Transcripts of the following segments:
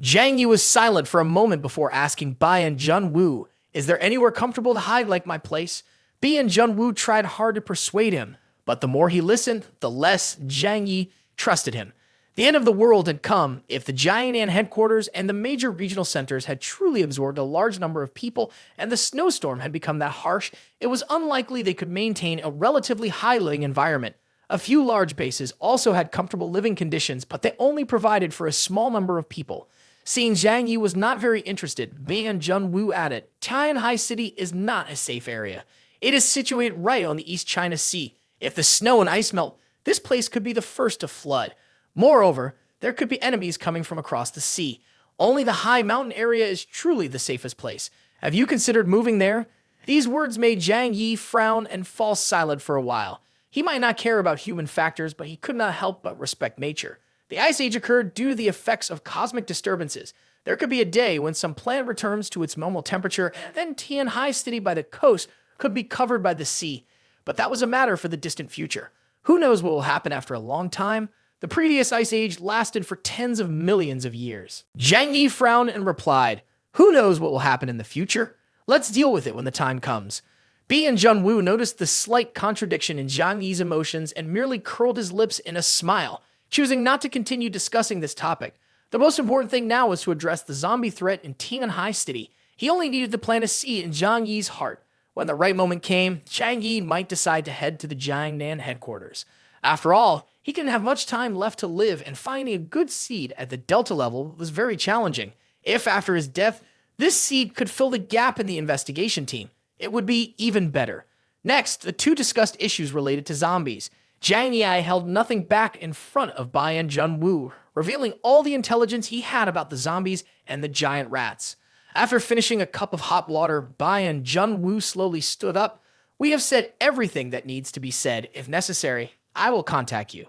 Zhang Yi was silent for a moment before asking Bai and Junwoo, "Is there anywhere comfortable to hide like my place?" Bai and Junwoo tried hard to persuade him, but the more he listened, the less Zhang Yi trusted him. The end of the world had come. If the Jianan headquarters and the major regional centers had truly absorbed a large number of people and the snowstorm had become that harsh, it was unlikely they could maintain a relatively high-living environment. A few large bases also had comfortable living conditions, but they only provided for a small number of people. Seeing Zhang Yi was not very interested, Bai and Junwoo added, "Tianhai City is not a safe area. It is situated right on the East China Sea. If the snow and ice melt, this place could be the first to flood. Moreover, there could be enemies coming from across the sea. Only the high mountain area is truly the safest place. Have you considered moving there?" These words made Zhang Yi frown and fall silent for a while. He might not care about human factors, but he could not help but respect nature. The Ice Age occurred due to the effects of cosmic disturbances. There could be a day when some planet returns to its normal temperature, and then Tianhai City by the coast could be covered by the sea. But that was a matter for the distant future. Who knows what will happen after a long time? The previous Ice Age lasted for tens of millions of years. Zhang Yi frowned and replied, "Who knows what will happen in the future? Let's deal with it when the time comes." Bai and Junwoo noticed the slight contradiction in Zhang Yi's emotions and merely curled his lips in a smile, choosing not to continue discussing this topic. The most important thing now was to address the zombie threat in Tianhai City. He only needed to plant a seed in Zhang Yi's heart. When the right moment came, Zhang Yi might decide to head to the Jianan headquarters. After all, he didn't have much time left to live, and finding a good seed at the Delta level was very challenging. If, after his death, this seed could fill the gap in the investigation team, it would be even better. Next, the two discussed issues related to zombies. Zhang Yi held nothing back in front of Bai and Junwoo, revealing all the intelligence he had about the zombies and the giant rats. After finishing a cup of hot water, Bai and Junwoo slowly stood up. "We have said everything that needs to be said. If necessary, I will contact you."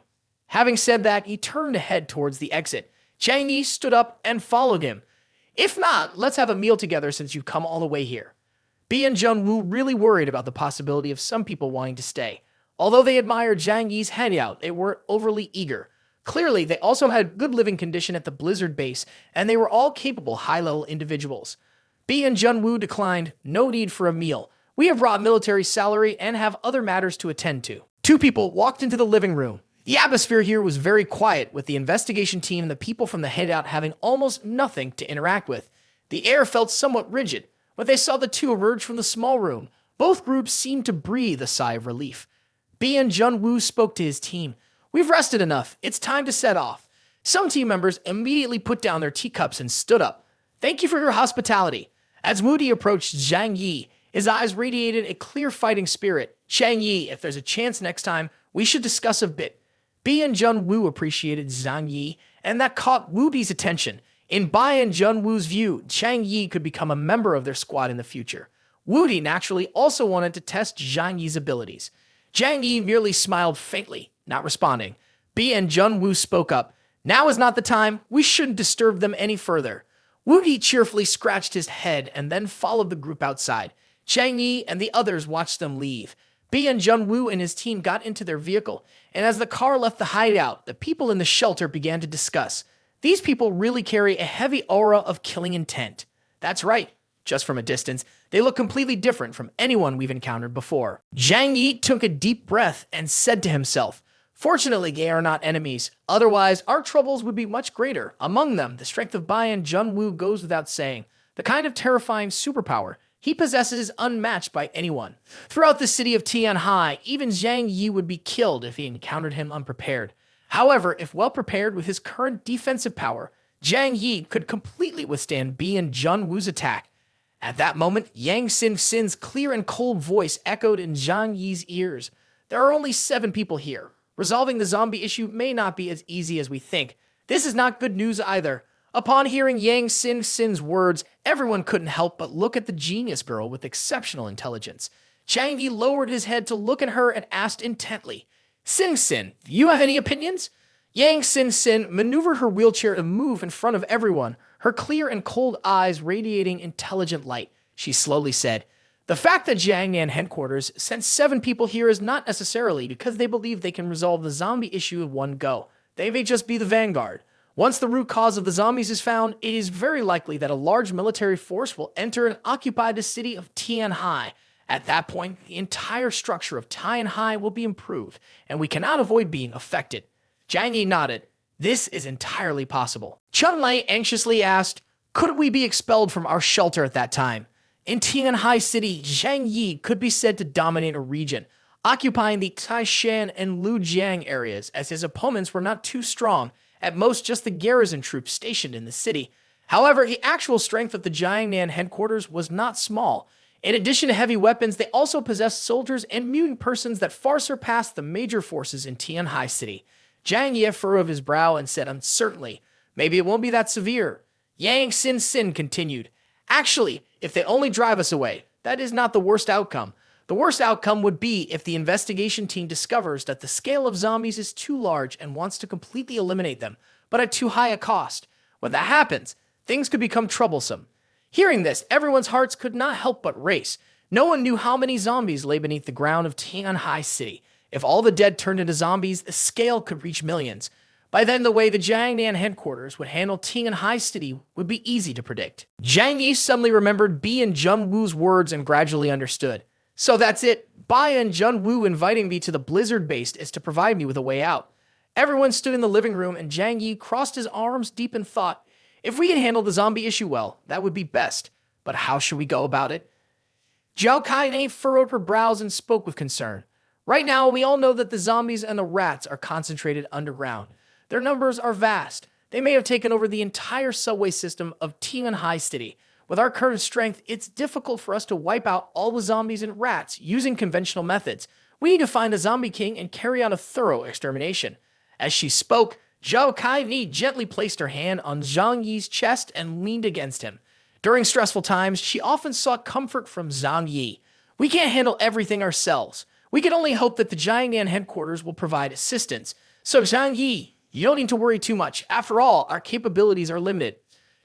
Having said that, he turned to head towards the exit. Zhang Yi stood up and followed him. "If not, let's have a meal together since you've come all the way here." Bai and Junwoo really worried about the possibility of some people wanting to stay. Although they admired Zhang Yi's hangout, they weren't overly eager. Clearly, they also had good living condition at the Blizzard base, and they were all capable high-level individuals. Bai and Junwoo declined, "No need for a meal. We have brought military salary and have other matters to attend to." Two people walked into the living room. The atmosphere here was very quiet, with the investigation team and the people from the hideout having almost nothing to interact with. The air felt somewhat rigid. When they saw the two emerge from the small room, both groups seemed to breathe a sigh of relief. Bai and Junwoo spoke to his team. "We've rested enough. It's time to set off." Some team members immediately put down their teacups and stood up. "Thank you for your hospitality." As Moody approached Zhang Yi, his eyes radiated a clear fighting spirit. "Zhang Yi, if there's a chance next time, we should discuss a bit." Bai and Junwoo appreciated Zhang Yi, and that caught Woody's attention. In Bai and Junwoo's view, Zhang Yi could become a member of their squad in the future. Woody naturally also wanted to test Zhang Yi's abilities. Zhang Yi merely smiled faintly, not responding. Bai and Junwoo spoke up. "Now is not the time. We shouldn't disturb them any further." Woody cheerfully scratched his head and then followed the group outside. Zhang Yi and the others watched them leave. Bai and Junwoo and his team got into their vehicle, and as the car left the hideout, the people in the shelter began to discuss. These people really carry a heavy aura of killing intent. That's right. Just from a distance, they look completely different from anyone we've encountered before. Zhang Yi took a deep breath and said to himself, "Fortunately, they are not enemies. Otherwise, our troubles would be much greater. Among them, the strength of Bai and Junwoo goes without saying. The kind of terrifying superpower he possesses is unmatched by anyone. Throughout the city of Tianhai, even Zhang Yi would be killed if he encountered him unprepared. However, if well prepared with his current defensive power, Zhang Yi could completely withstand Bai and Junwoo's attack." At that moment, Yang Xin-Xin's clear and cold voice echoed in Zhang Yi's ears. "There are only 7 people here. Resolving the zombie issue may not be as easy as we think. This is not good news either." Upon hearing Yang Xin-Xin's words, everyone couldn't help but look at the genius girl with exceptional intelligence. Zhang Yi lowered his head to look at her and asked intently, "Xin-Xin, do you have any opinions?" Yang Xin-Xin maneuvered her wheelchair to move in front of everyone, her clear and cold eyes radiating intelligent light. She slowly said, "The fact that Jianan headquarters sent 7 people here is not necessarily because they believe they can resolve the zombie issue in one go. They may just be the vanguard. Once the root cause of the zombies is found, it is very likely that a large military force will enter and occupy the city of Tianhai. At that point, the entire structure of Tianhai will be improved, and we cannot avoid being affected. Zhang Yi nodded. This is entirely possible. Chun-Li anxiously asked, could we be expelled from our shelter at that time? In Tianhai City, Zhang Yi could be said to dominate a region, occupying the Taishan and Lujiang areas, as his opponents were not too strong, at most just the garrison troops stationed in the city. However, the actual strength of the Jiangnan headquarters was not small. In addition to heavy weapons, they also possessed soldiers and mutant persons that far surpassed the major forces in Tianhai City. Zhang Yi furrowed his brow and said uncertainly, maybe it won't be that severe. Yang Sin Sin continued, actually, if they only drive us away, that is not the worst outcome. The worst outcome would be if the investigation team discovers that the scale of zombies is too large and wants to completely eliminate them, but at too high a cost. When that happens, things could become troublesome. Hearing this, everyone's hearts could not help but race. No one knew how many zombies lay beneath the ground of Tianhai City. If all the dead turned into zombies, the scale could reach millions. By then, the way the Jiangnan headquarters would handle Tianhai City would be easy to predict. Zhang Yi suddenly remembered Bi and Jun Wu's words and gradually understood. So that's it. Bai and Jun Wu inviting me to the blizzard base is to provide me with a way out. Everyone stood in the living room and Zhang Yi crossed his arms deep in thought. If we can handle the zombie issue well, that would be best. But how should we go about it? Zhao Kaine furrowed her brows and spoke with concern. Right now, we all know that the zombies and the rats are concentrated underground. Their numbers are vast. They may have taken over the entire subway system of Tianhai City. With our current strength, it's difficult for us to wipe out all the zombies and rats using conventional methods. We need to find a zombie king and carry out a thorough extermination. As she spoke, Zhao Kaini gently placed her hand on Zhang Yi's chest and leaned against him. During stressful times, she often sought comfort from Zhang Yi. We can't handle everything ourselves. We can only hope that the Jiangnan headquarters will provide assistance. So Zhang Yi, you don't need to worry too much. After all, our capabilities are limited.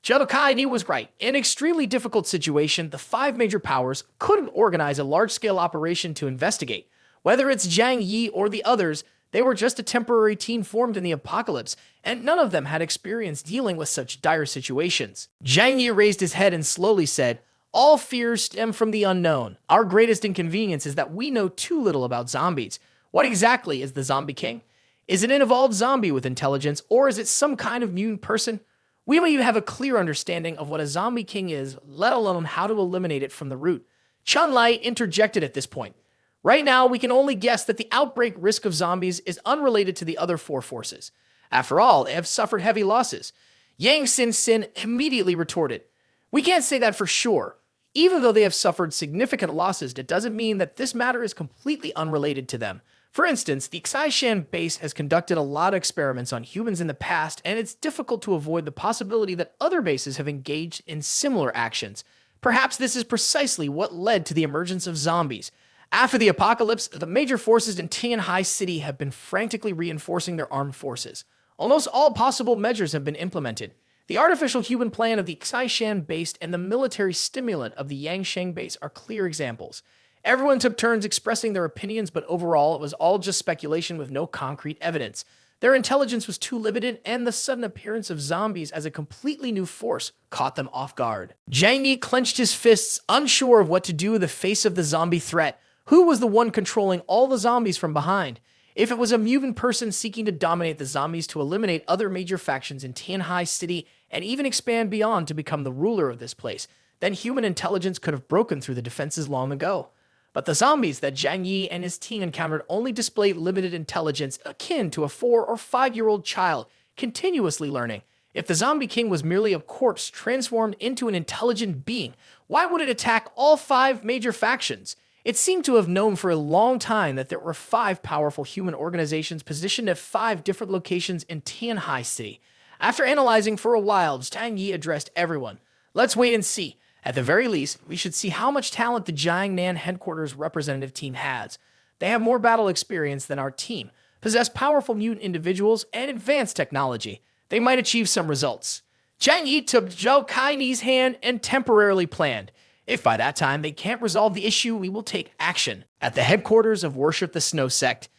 Zhao Kaini was right. In an extremely difficult situation, the 5 major powers couldn't organize a large-scale operation to investigate. Whether it's Zhang Yi or the others, they were just a temporary team formed in the apocalypse, and none of them had experience dealing with such dire situations. Zhang Yi raised his head and slowly said, all fears stem from the unknown. Our greatest inconvenience is that we know too little about zombies. What exactly is the zombie king? Is it an evolved zombie with intelligence, or is it some kind of mutant person? We don't even have a clear understanding of what a zombie king is, let alone how to eliminate it from the root. Chun-Li interjected at this point. Right now, we can only guess that the outbreak risk of zombies is unrelated to the other 4 forces. After all, they have suffered heavy losses. Yang Sin Sin immediately retorted, we can't say that for sure. Even though they have suffered significant losses, that doesn't mean that this matter is completely unrelated to them. For instance, the Xishan base has conducted a lot of experiments on humans in the past, and it's difficult to avoid the possibility that other bases have engaged in similar actions. Perhaps this is precisely what led to the emergence of zombies. After the apocalypse, the major forces in Tianhai City have been frantically reinforcing their armed forces. Almost all possible measures have been implemented. The artificial human plan of the Xishan base and the military stimulant of the Yangsheng base are clear examples. Everyone took turns expressing their opinions, but overall it was all just speculation with no concrete evidence. Their intelligence was too limited, and the sudden appearance of zombies as a completely new force caught them off guard. Zhang Yi clenched his fists, unsure of what to do in the face of the zombie threat. Who was the one controlling all the zombies from behind? If it was a mutant person seeking to dominate the zombies to eliminate other major factions in Tianhai City and even expand beyond to become the ruler of this place, then human intelligence could have broken through the defenses long ago. But the zombies that Zhang Yi and his team encountered only displayed limited intelligence akin to a 4 or 5-year-old child, continuously learning. If the zombie king was merely a corpse transformed into an intelligent being, why would it attack all 5 major factions? It seemed to have known for a long time that there were 5 powerful human organizations positioned at 5 different locations in Tianhai City. After analyzing for a while, Zhang Yi addressed everyone. Let's wait and see. At the very least, we should see how much talent the Jiangnan headquarters representative team has. They have more battle experience than our team, possess powerful mutant individuals, and advanced technology. They might achieve some results. Zhang Yi took Zhao Kaini's hand and temporarily planned. If by that time they can't resolve the issue, we will take action. At the headquarters of Worship the Snow Sect.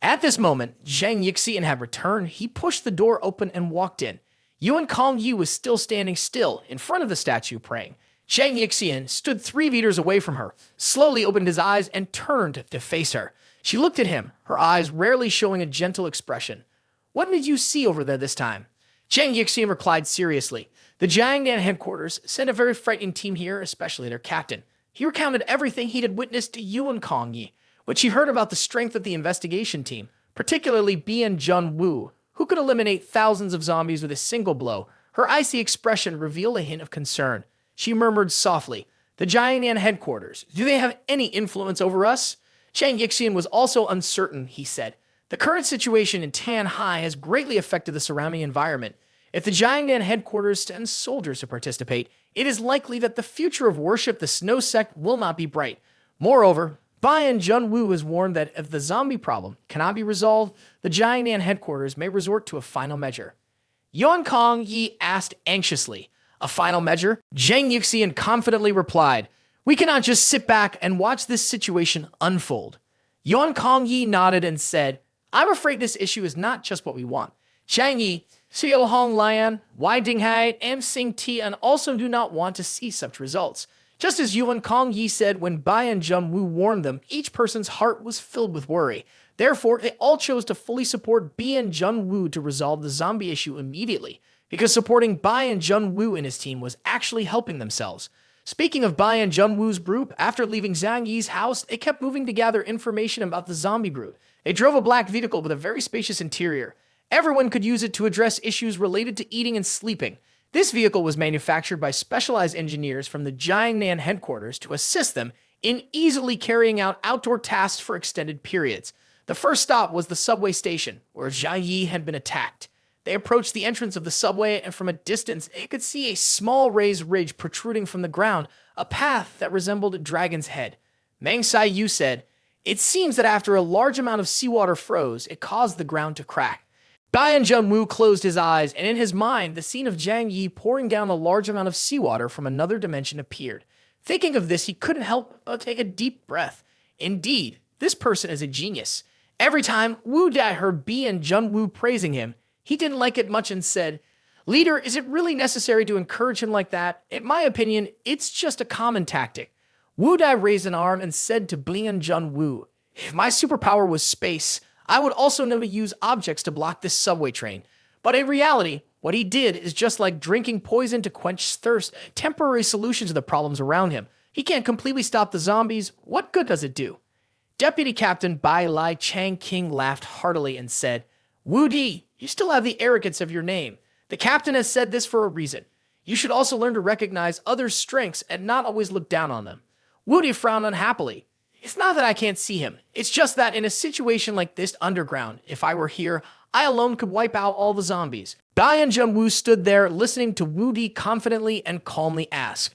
At this moment, Zhang Yixi had returned. He pushed the door open and walked in. Yuan Kongyi was still standing still in front of the statue praying. Zhang Yixian stood 3 meters away from her, slowly opened his eyes and turned to face her. She looked at him, her eyes rarely showing a gentle expression. "What did you see over there this time?" Zhang Yixian replied seriously. "The Jiangnan headquarters sent a very frightening team here, especially their captain. He recounted everything he had witnessed to Yuan Kongyi, which he heard about the strength of the investigation team, particularly Bian Junwu, who could eliminate thousands of zombies with a single blow." Her icy expression revealed a hint of concern. She murmured softly, "The Jiangnan headquarters, do they have any influence over us?" Zhang Yixian was also uncertain, he said. "The current situation in Tanhai has greatly affected the surrounding environment. If the Jiangnan headquarters sends soldiers to participate, it is likely that the future of worship the Snow Sect will not be bright. Moreover, Bian Junwu has warned that if the zombie problem cannot be resolved, the Jiangnan headquarters may resort to a final measure." Yuan Kongyi asked anxiously. "A final measure?" Zhang Yixian confidently replied. "We cannot just sit back and watch this situation unfold." Yuan Kongyi nodded and said, "I'm afraid this issue is not just what we want. Zhang Yi, Xiao Hong Lian, Wai Dinghai, and Xing Tian also do not want to see such results." Just as Yuan Kongyi said when Bian Junwu warned them, each person's heart was filled with worry. Therefore, they all chose to fully support Bian Junwu to resolve the zombie issue immediately, because supporting Bian Junwu and his team was actually helping themselves. Speaking of Bian Junwu's group, after leaving Zhang Yi's house, they kept moving to gather information about the zombie brood. They drove a black vehicle with a very spacious interior. Everyone could use it to address issues related to eating and sleeping. This vehicle was manufactured by specialized engineers from the Jiangnan headquarters to assist them in easily carrying out outdoor tasks for extended periods. The first stop was the subway station, where Zhang Yi had been attacked. They approached the entrance of the subway, and from a distance, they could see a small raised ridge protruding from the ground, a path that resembled a dragon's head. Meng Sai-yu said, "It seems that after a large amount of seawater froze, it caused the ground to crack." Bian Junwu closed his eyes, and in his mind, the scene of Zhang Yi pouring down a large amount of seawater from another dimension appeared. Thinking of this, he couldn't help but take a deep breath. Indeed, this person is a genius. Every time Wu Dai heard Bian Junwu praising him, he didn't like it much and said, "Leader, is it really necessary to encourage him like that? In my opinion, it's just a common tactic." Wu Dai raised an arm and said to Bian Junwu, "If my superpower was space, I would also never use objects to block this subway train." But in reality, what he did is just like drinking poison to quench thirst, a temporary solution to the problems around him. He can't completely stop the zombies. What good does it do? Deputy Captain Bai Lai Chang King laughed heartily and said, "Wu Di, you still have the arrogance of your name. The captain has said this for a reason. You should also learn to recognize others' strengths and not always look down on them." Wu Di frowned unhappily. "It's not that I can't see him. It's just that in a situation like this underground, if I were here, I alone could wipe out all the zombies." Bian Junwu stood there listening to Wu Di confidently and calmly ask,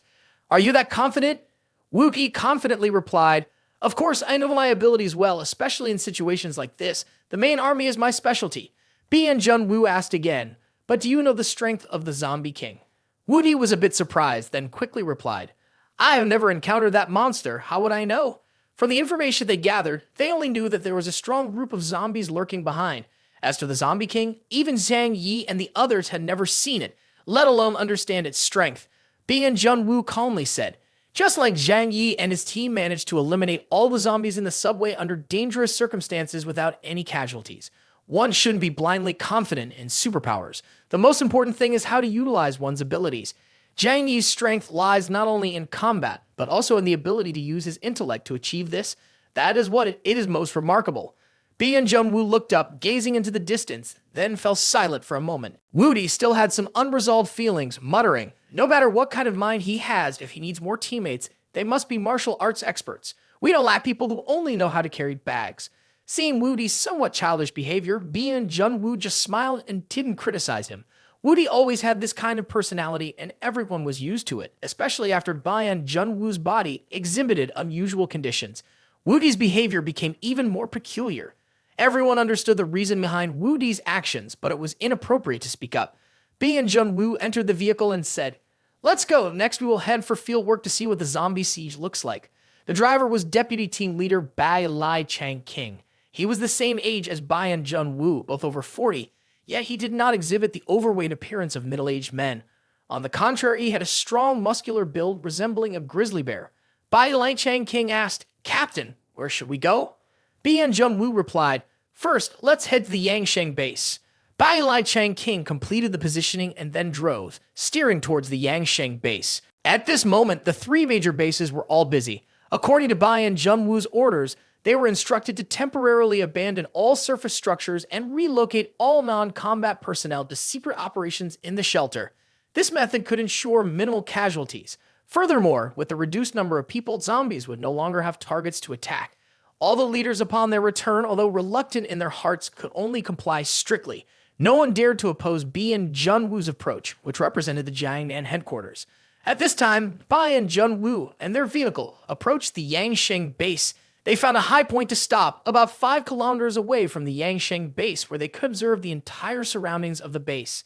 "Are you that confident?" Wu Di confidently replied, "Of course, I know my abilities well, especially in situations like this. The main army is my specialty." Bian Junwu asked again, "But do you know the strength of the Zombie King?" Wu Di was a bit surprised, then quickly replied, "I have never encountered that monster. How would I know?" From the information they gathered, they only knew that there was a strong group of zombies lurking behind. As to the Zombie King, even Zhang Yi and the others had never seen it, let alone understand its strength. Bian Junwu calmly said, "Just like Zhang Yi and his team managed to eliminate all the zombies in the subway under dangerous circumstances without any casualties, one shouldn't be blindly confident in superpowers. The most important thing is how to utilize one's abilities. Zhang Yi's strength lies not only in combat, but also in the ability to use his intellect to achieve this. That is what it is most remarkable." Bian Junwu looked up, gazing into the distance, then fell silent for a moment. Wu Di still had some unresolved feelings, muttering, "No matter what kind of mind he has, if he needs more teammates, they must be martial arts experts. We don't lack people who only know how to carry bags." Seeing Wu Di's somewhat childish behavior, Bian Junwu just smiled and didn't criticize him. Wu Di always had this kind of personality, and everyone was used to it, especially after Bian Junwu's body exhibited unusual conditions. Wu Di's behavior became even more peculiar. Everyone understood the reason behind Wu Di's actions, but it was inappropriate to speak up. Bian Junwu entered the vehicle and said, "Let's go. Next we will head for field work to see what the zombie siege looks like." The driver was Deputy Team Leader Bai Lai Chang King. He was the same age as Bian Junwu, both over 40. yet he did not exhibit the overweight appearance of middle-aged men. On the contrary, he had a strong, muscular build resembling a grizzly bear. Bai Lai Chang King asked, "Captain, where should we go?" Bian Junwu replied, "First, let's head to the Yangsheng base." Bai Lai Chang King completed the positioning and then drove, steering towards the Yangsheng base. At this moment, the three major bases were all busy. According to Bai Junwu's orders, they were instructed to temporarily abandon all surface structures and relocate all non-combat personnel to secret operations in the shelter. This method could ensure minimal casualties. Furthermore, with the reduced number of people, zombies would no longer have targets to attack. All the leaders upon their return, although reluctant in their hearts, could only comply strictly. No one dared to oppose Bian Junwu's approach, which represented the Jiangnan headquarters. At this time, Bai and Junwu and their vehicle approached the Yangsheng base. They found a high point to stop, about 5 kilometers away from the Yangsheng base, where they could observe the entire surroundings of the base.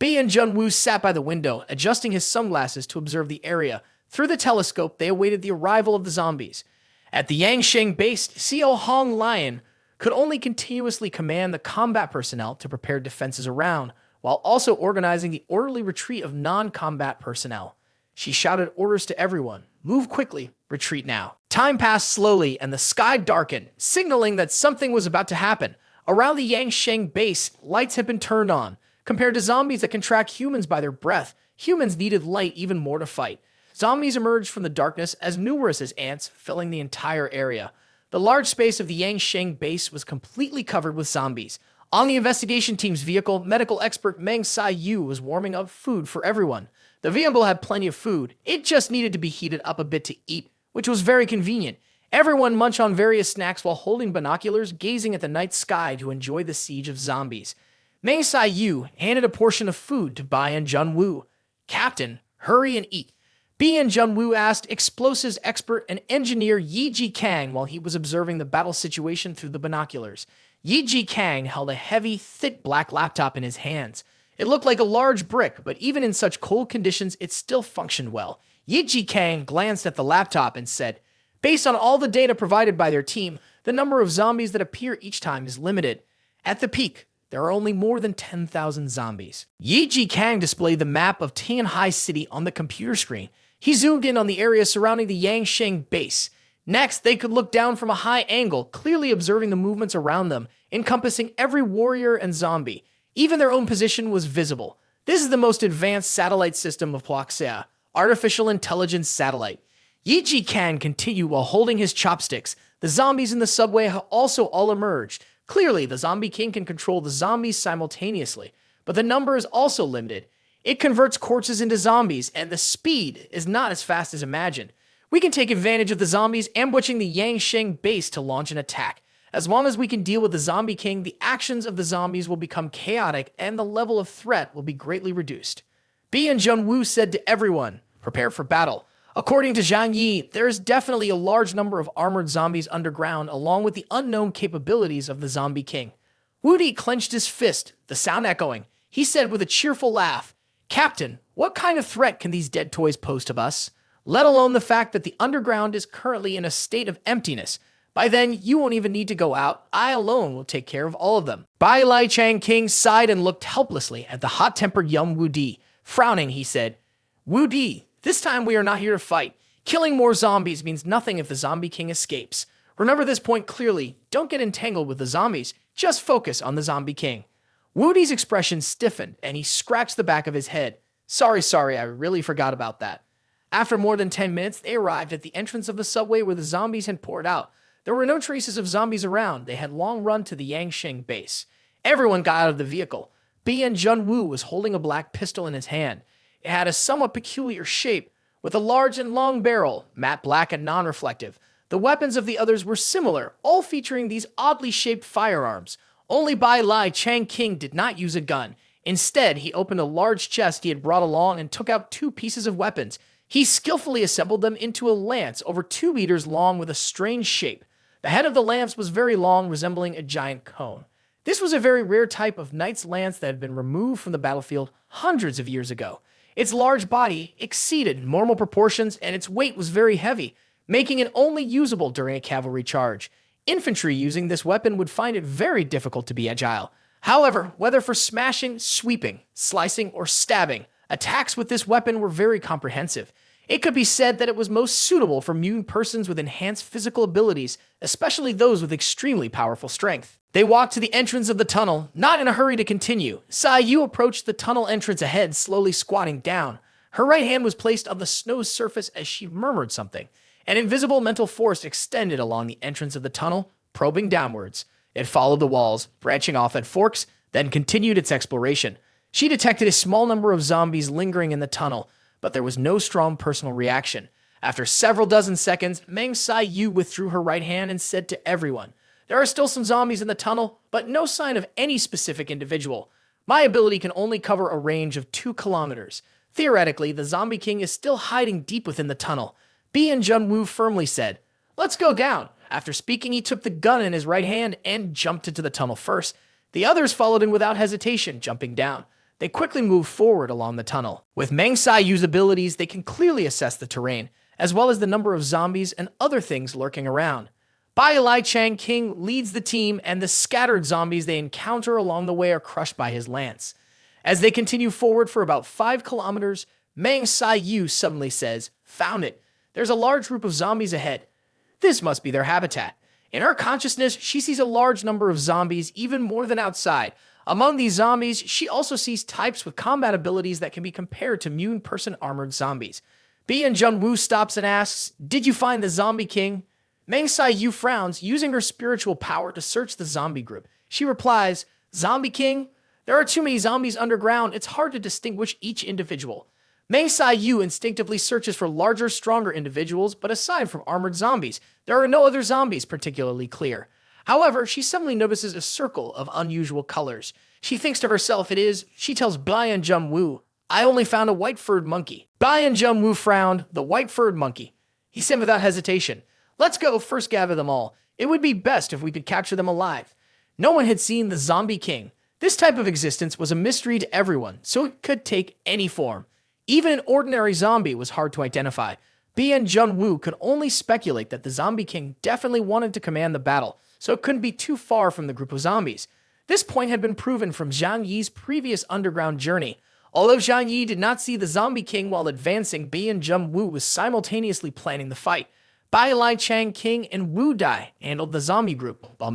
Bian Junwu sat by the window, adjusting his sunglasses to observe the area. Through the telescope, they awaited the arrival of the zombies. At the Yangsheng base, Xiao Hong Lion could only continuously command the combat personnel to prepare defenses around, while also organizing the orderly retreat of non-combat personnel. She shouted orders to everyone, "Move quickly, retreat now." Time passed slowly and the sky darkened, signaling that something was about to happen. Around the Yangsheng base, lights had been turned on. Compared to zombies that can track humans by their breath, humans needed light even more to fight. Zombies emerged from the darkness as numerous as ants, filling the entire area. The large space of the Yangsheng base was completely covered with zombies. On the investigation team's vehicle, medical expert Meng Sai-Yu was warming up food for everyone. The vehicle had plenty of food. It just needed to be heated up a bit to eat, which was very convenient. Everyone munched on various snacks while holding binoculars, gazing at the night sky to enjoy the siege of zombies. Meng Sai-Yu handed a portion of food to Bai and Junwu. "Captain, hurry and eat." Bian Junwu asked explosives expert and engineer Yi Ji Kang while he was observing the battle situation through the binoculars. Yi Ji Kang held a heavy, thick black laptop in his hands. It looked like a large brick, but even in such cold conditions, it still functioned well. Yi Ji Kang glanced at the laptop and said, "Based on all the data provided by their team, the number of zombies that appear each time is limited. At the peak, there are only more than 10,000 zombies." Yi Ji Kang displayed the map of Tianhai City on the computer screen. He zoomed in on the area surrounding the Yangsheng base. Next, they could look down from a high angle, clearly observing the movements around them, encompassing every warrior and zombie. Even their own position was visible. This is the most advanced satellite system of Huaxia, artificial intelligence satellite. Yi Ji Kang continued while holding his chopsticks. The zombies in the subway have also all emerged. Clearly, the Zombie King can control the zombies simultaneously, but the number is also limited. It converts corpses into zombies, and the speed is not as fast as imagined. We can take advantage of the zombies ambushing the Yangsheng base to launch an attack. As long as we can deal with the Zombie King, the actions of the zombies will become chaotic and the level of threat will be greatly reduced. Bian Junwu said to everyone, "Prepare for battle." According to Zhang Yi, there is definitely a large number of armored zombies underground along with the unknown capabilities of the Zombie King. Wu Di clenched his fist, the sound echoing. He said with a cheerful laugh, "Captain, what kind of threat can these dead toys pose to us? Let alone the fact that the underground is currently in a state of emptiness. By then, you won't even need to go out. I alone will take care of all of them." Bai Lai Chang King sighed and looked helplessly at the hot-tempered young Wu Di. Frowning, he said, "Wu Di, this time we are not here to fight. Killing more zombies means nothing if the Zombie King escapes. Remember this point clearly. Don't get entangled with the zombies. Just focus on the Zombie King." Wu Di's expression stiffened, and he scratched the back of his head. Sorry, I really forgot about that." After more than 10 minutes, they arrived at the entrance of the subway where the zombies had poured out. There were no traces of zombies around. They had long run to the Yangsheng base. Everyone got out of the vehicle. Bian Junwu was holding a black pistol in his hand. It had a somewhat peculiar shape, with a large and long barrel, matte black and non-reflective. The weapons of the others were similar, all featuring these oddly shaped firearms. Only Bai Lai Chang King did not use a gun. Instead, he opened a large chest he had brought along and took out 2 pieces of weapons. He skillfully assembled them into a lance over 2 meters long with a strange shape. The head of the lance was very long, resembling a giant cone. This was a very rare type of knight's lance that had been removed from the battlefield hundreds of years ago. Its large body exceeded normal proportions and its weight was very heavy, making it only usable during a cavalry charge. Infantry using this weapon would find it very difficult to be agile. However, whether for smashing, sweeping, slicing, or stabbing, attacks with this weapon were very comprehensive. It could be said that it was most suitable for mutant persons with enhanced physical abilities, especially those with extremely powerful strength. They walked to the entrance of the tunnel, not in a hurry to continue. Yu approached the tunnel entrance ahead, slowly squatting down. Her right hand was placed on the snow surface as she murmured something. An invisible mental force extended along the entrance of the tunnel, probing downwards. It followed the walls, branching off at forks, then continued its exploration. She detected a small number of zombies lingering in the tunnel, but there was no strong personal reaction. After several dozen seconds, Yu withdrew her right hand and said to everyone, "There are still some zombies in the tunnel, but no sign of any specific individual. My ability can only cover a range of 2 kilometers. Theoretically, the Zombie King is still hiding deep within the tunnel." Junwoo firmly said, "Let's go down." After speaking, he took the gun in his right hand and jumped into the tunnel first. The others followed him without hesitation, jumping down. They quickly moved forward along the tunnel. With Yu's abilities, they can clearly assess the terrain, as well as the number of zombies and other things lurking around. Bai Chang King leads the team, and the scattered zombies they encounter along the way are crushed by his lance. As they continue forward for about 5 kilometers, Yu suddenly says, "Found it. There's a large group of zombies ahead. This must be their habitat." In her consciousness, she sees a large number of zombies, even more than outside. Among these zombies, she also sees types with combat abilities that can be compared to mutant person armored zombies. Junwoo stops and asks, "Did you find the Zombie King?" Yu frowns, using her spiritual power to search the zombie group. She replies, "Zombie King? There are too many zombies underground, it's hard to distinguish each individual." Yu instinctively searches for larger, stronger individuals, but aside from armored zombies, there are no other zombies particularly clear. However, she suddenly notices a circle of unusual colors. She thinks to herself she tells Junwoo, "I only found a white-furred monkey." Junwoo frowned, "The white-furred monkey." He said without hesitation, "Let's go first gather them all. It would be best if we could capture them alive." No one had seen the Zombie King. This type of existence was a mystery to everyone, so it could take any form. Even an ordinary zombie was hard to identify. Junwoo could only speculate that the Zombie King definitely wanted to command the battle, so it couldn't be too far from the group of zombies. This point had been proven from Zhang Yi's previous underground journey. Although Zhang Yi did not see the Zombie King while advancing, Junwoo was simultaneously planning the fight. Bai Chang King and Wu Dai handled the zombie group, while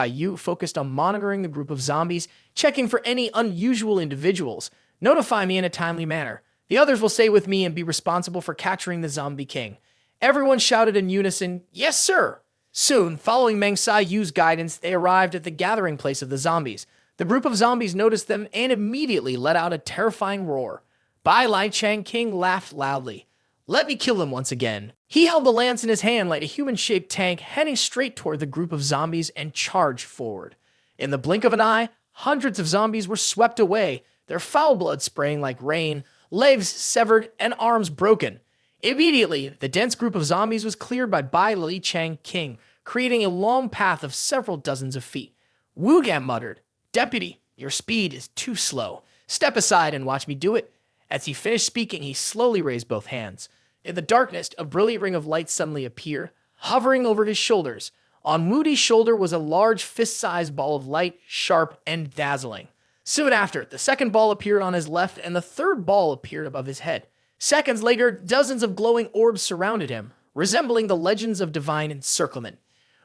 Yu focused on monitoring the group of zombies, checking for any unusual individuals. "Notify me in a timely manner. The others will stay with me and be responsible for capturing the Zombie King." Everyone shouted in unison, "Yes, sir!" Soon, following Yu's guidance, they arrived at the gathering place of the zombies. The group of zombies noticed them and immediately let out a terrifying roar. Bai Chang King laughed loudly. "Let me kill them once again." He held the lance in his hand like a human-shaped tank, heading straight toward the group of zombies and charged forward. In the blink of an eye, hundreds of zombies were swept away, their foul blood spraying like rain, legs severed, and arms broken. Immediately, the dense group of zombies was cleared by Bai Chang King, creating a long path of several dozens of feet. Wu Gan muttered, "Deputy, your speed is too slow. Step aside and watch me do it." As he finished speaking, he slowly raised both hands. In the darkness, a brilliant ring of light suddenly appeared, hovering over his shoulders. On Moody's shoulder was a large fist-sized ball of light, sharp and dazzling. Soon after, the second ball appeared on his left, and the third ball appeared above his head. Seconds later, dozens of glowing orbs surrounded him, resembling the legends of divine encirclement.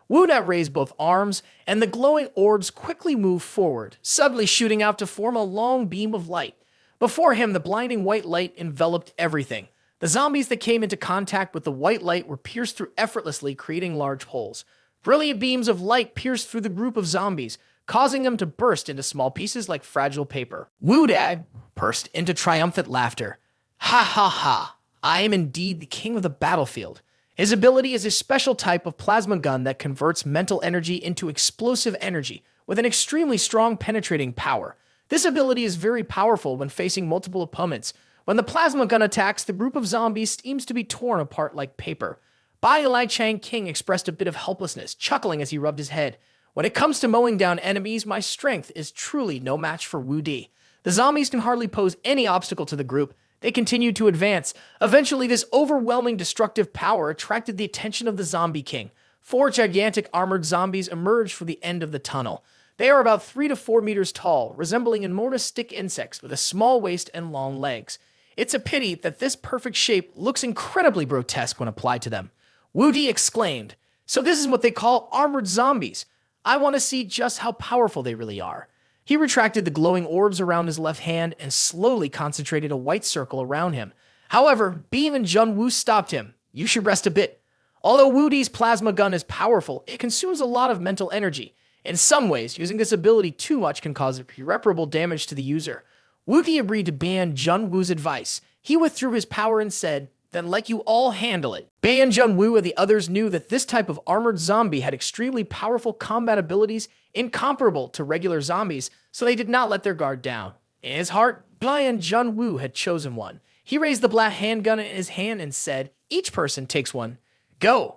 Wuda raised both arms, and the glowing orbs quickly moved forward, suddenly shooting out to form a long beam of light. Before him, the blinding white light enveloped everything. The zombies that came into contact with the white light were pierced through effortlessly, creating large holes. Brilliant beams of light pierced through the group of zombies, causing them to burst into small pieces like fragile paper. Wuda burst into triumphant laughter. "Ha ha ha! I am indeed the king of the battlefield." His ability is a special type of plasma gun that converts mental energy into explosive energy with an extremely strong penetrating power. This ability is very powerful when facing multiple opponents. When the plasma gun attacks, the group of zombies seems to be torn apart like paper. Bai Chang King expressed a bit of helplessness, chuckling as he rubbed his head. "When it comes to mowing down enemies, my strength is truly no match for Wu Di. The zombies can hardly pose any obstacle to the group. They continued to advance. Eventually, this overwhelming destructive power attracted the attention of the Zombie King. 4 gigantic armored zombies emerged from the end of the tunnel. They are about 3 to 4 meters tall, resembling enormous stick insects with a small waist and long legs. It's a pity that this perfect shape looks incredibly grotesque when applied to them. Woody exclaimed, "So this is what they call armored zombies. I want to see just how powerful they really are." He retracted the glowing orbs around his left hand and slowly concentrated a white circle around him. However, Beam and Junwoo stopped him. "You should rest a bit." Although Woody's plasma gun is powerful, it consumes a lot of mental energy. In some ways, using this ability too much can cause irreparable damage to the user. Woody agreed to ban Junwoo's advice. He withdrew his power and said, "Then let you all handle it." Bei and Junwoo and the others knew that this type of armored zombie had extremely powerful combat abilities incomparable to regular zombies, so they did not let their guard down. In his heart, Bei and Junwoo had chosen one. He raised the black handgun in his hand and said, "Each person takes one. Go."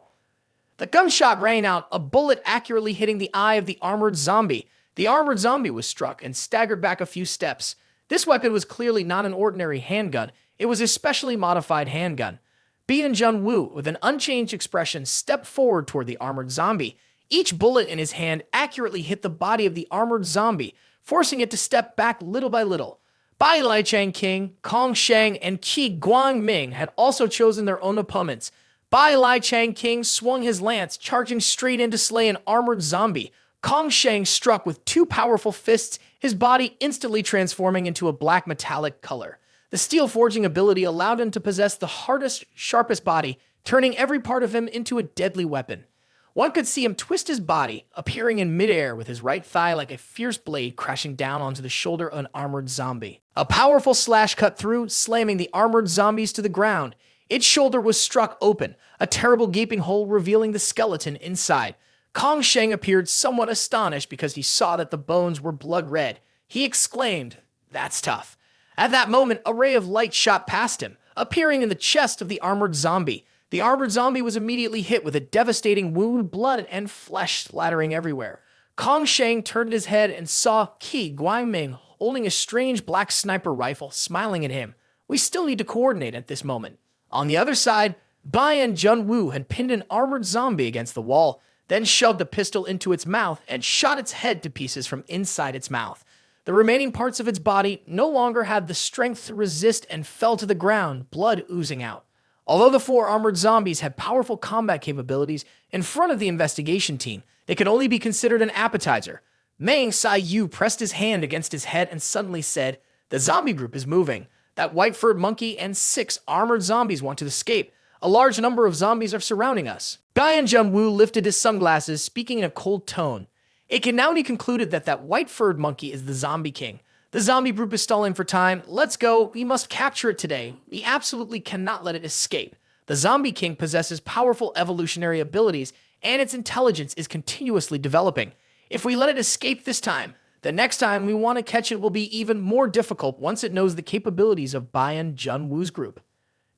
The gunshot rang out, a bullet accurately hitting the eye of the armored zombie. The armored zombie was struck and staggered back a few steps. This weapon was clearly not an ordinary handgun. It was a specially modified handgun. Bei and Junwoo, with an unchanged expression, stepped forward toward the armored zombie. Each bullet in his hand accurately hit the body of the armored zombie, forcing it to step back little by little. Bai Lai Chang King, Kong Shang, and Qi Guangming had also chosen their own opponents. Bai Lai Chang King swung his lance, charging straight in to slay an armored zombie. Kong Shang struck with two powerful fists, his body instantly transforming into a black metallic color. The steel forging ability allowed him to possess the hardest, sharpest body, turning every part of him into a deadly weapon. One could see him twist his body, appearing in midair with his right thigh like a fierce blade crashing down onto the shoulder of an armored zombie. A powerful slash cut through, slamming the armored zombies to the ground. Its shoulder was struck open, a terrible gaping hole revealing the skeleton inside. Kong Sheng appeared somewhat astonished because he saw that the bones were blood red. He exclaimed, "That's tough." At that moment, a ray of light shot past him, appearing in the chest of the armored zombie. The armored zombie was immediately hit with a devastating wound, blood and flesh splattering everywhere. Kong Sheng turned his head and saw Qi Guangming holding a strange black sniper rifle, smiling at him. We still need to coordinate at this moment. On the other side, Bai and Junwoo had pinned an armored zombie against the wall, then shoved a pistol into its mouth and shot its head to pieces from inside its mouth. The remaining parts of its body no longer had the strength to resist and fell to the ground, blood oozing out. Although the four armored zombies had powerful combat capabilities in front of the investigation team, they could only be considered an appetizer. Meng Sai-yu pressed his hand against his head and suddenly said, "The zombie group is moving. That white-furred monkey and 6 armored zombies want to escape. A large number of zombies are surrounding us." Bai and Junwoo lifted his sunglasses, speaking in a cold tone. It can now be concluded that that white-furred monkey is the zombie king. The zombie group is stalling for time. Let's go. We must capture it today. We absolutely cannot let it escape. The zombie king possesses powerful evolutionary abilities, and its intelligence is continuously developing. If we let it escape this time, the next time we want to catch it will be even more difficult once it knows the capabilities of Bai and Junwoo's group.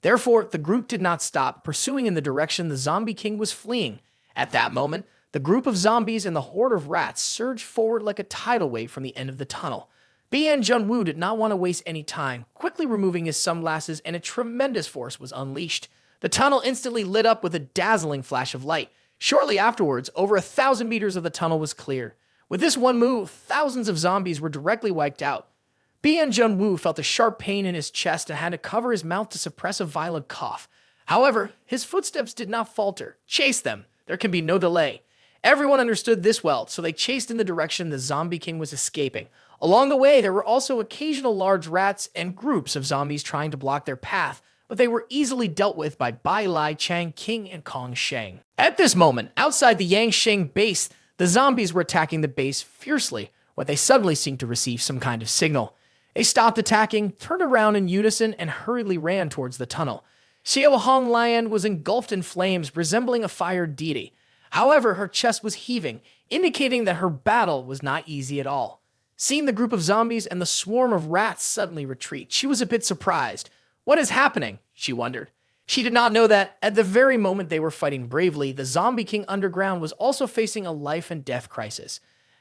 Therefore, the group did not stop, pursuing in the direction the zombie king was fleeing. At that moment, the group of zombies and the horde of rats surged forward like a tidal wave from the end of the tunnel. Bai and Junwoo did not want to waste any time, quickly removing his sunglasses, and a tremendous force was unleashed. The tunnel instantly lit up with a dazzling flash of light. Shortly afterwards, over 1,000 meters of the tunnel was clear. With this one move, thousands of zombies were directly wiped out. Bai and Junwoo felt a sharp pain in his chest and had to cover his mouth to suppress a violent cough. However, his footsteps did not falter. Chase them. There can be no delay. Everyone understood this well, so they chased in the direction the zombie king was escaping. Along the way, there were also occasional large rats and groups of zombies trying to block their path, but they were easily dealt with by Bai Lai Chang King and Kong Sheng. At this moment, outside the Yangsheng base, the zombies were attacking the base fiercely when they suddenly seemed to receive some kind of signal. They stopped attacking, turned around in unison, and hurriedly ran towards the tunnel. Xiao Hong Lian was engulfed in flames, resembling a fired deity. However, her chest was heaving, indicating that her battle was not easy at all. Seeing the group of zombies and the swarm of rats suddenly retreat, she was a bit surprised. What is happening? She wondered. She did not know that, at the very moment they were fighting bravely, the Zombie King Underground was also facing a life and death crisis.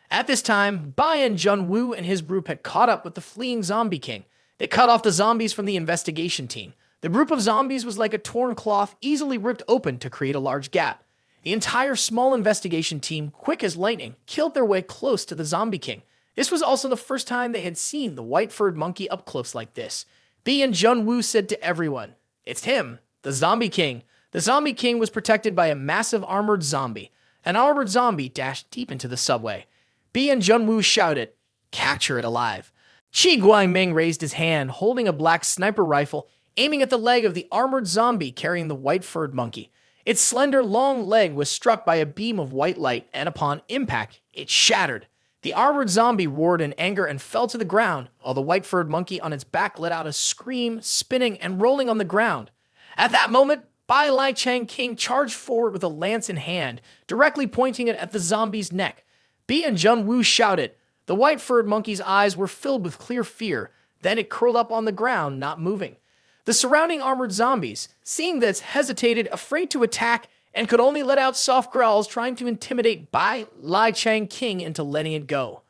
At this time, Bai and Junwoo and his group had caught up with the fleeing Zombie King. They cut off the zombies from the investigation team. The group of zombies was like a torn cloth easily ripped open to create a large gap. The entire small investigation team, quick as lightning, killed their way close to the Zombie King. This was also the first time they had seen the white-furred monkey up close like this. B and Junwoo said to everyone, "It's him, the Zombie King." The Zombie King was protected by a massive armored zombie. An armored zombie dashed deep into the subway. B and Junwoo shouted, "Capture it alive." Chi Guangming raised his hand, holding a black sniper rifle, aiming at the leg of the armored zombie carrying the white-furred monkey. Its slender, long leg was struck by a beam of white light, and upon impact, it shattered. The armored zombie roared in anger and fell to the ground, while the white-furred monkey on its back let out a scream, spinning and rolling on the ground. At that moment, Bai Lai Chang King charged forward with a lance in hand, directly pointing it at the zombie's neck. B and Junwoo shouted. The white-furred monkey's eyes were filled with clear fear. Then it curled up on the ground, not moving. The surrounding armored zombies, seeing this, hesitated, afraid to attack, and could only let out soft growls trying to intimidate Bai Lai Chang King into letting it go.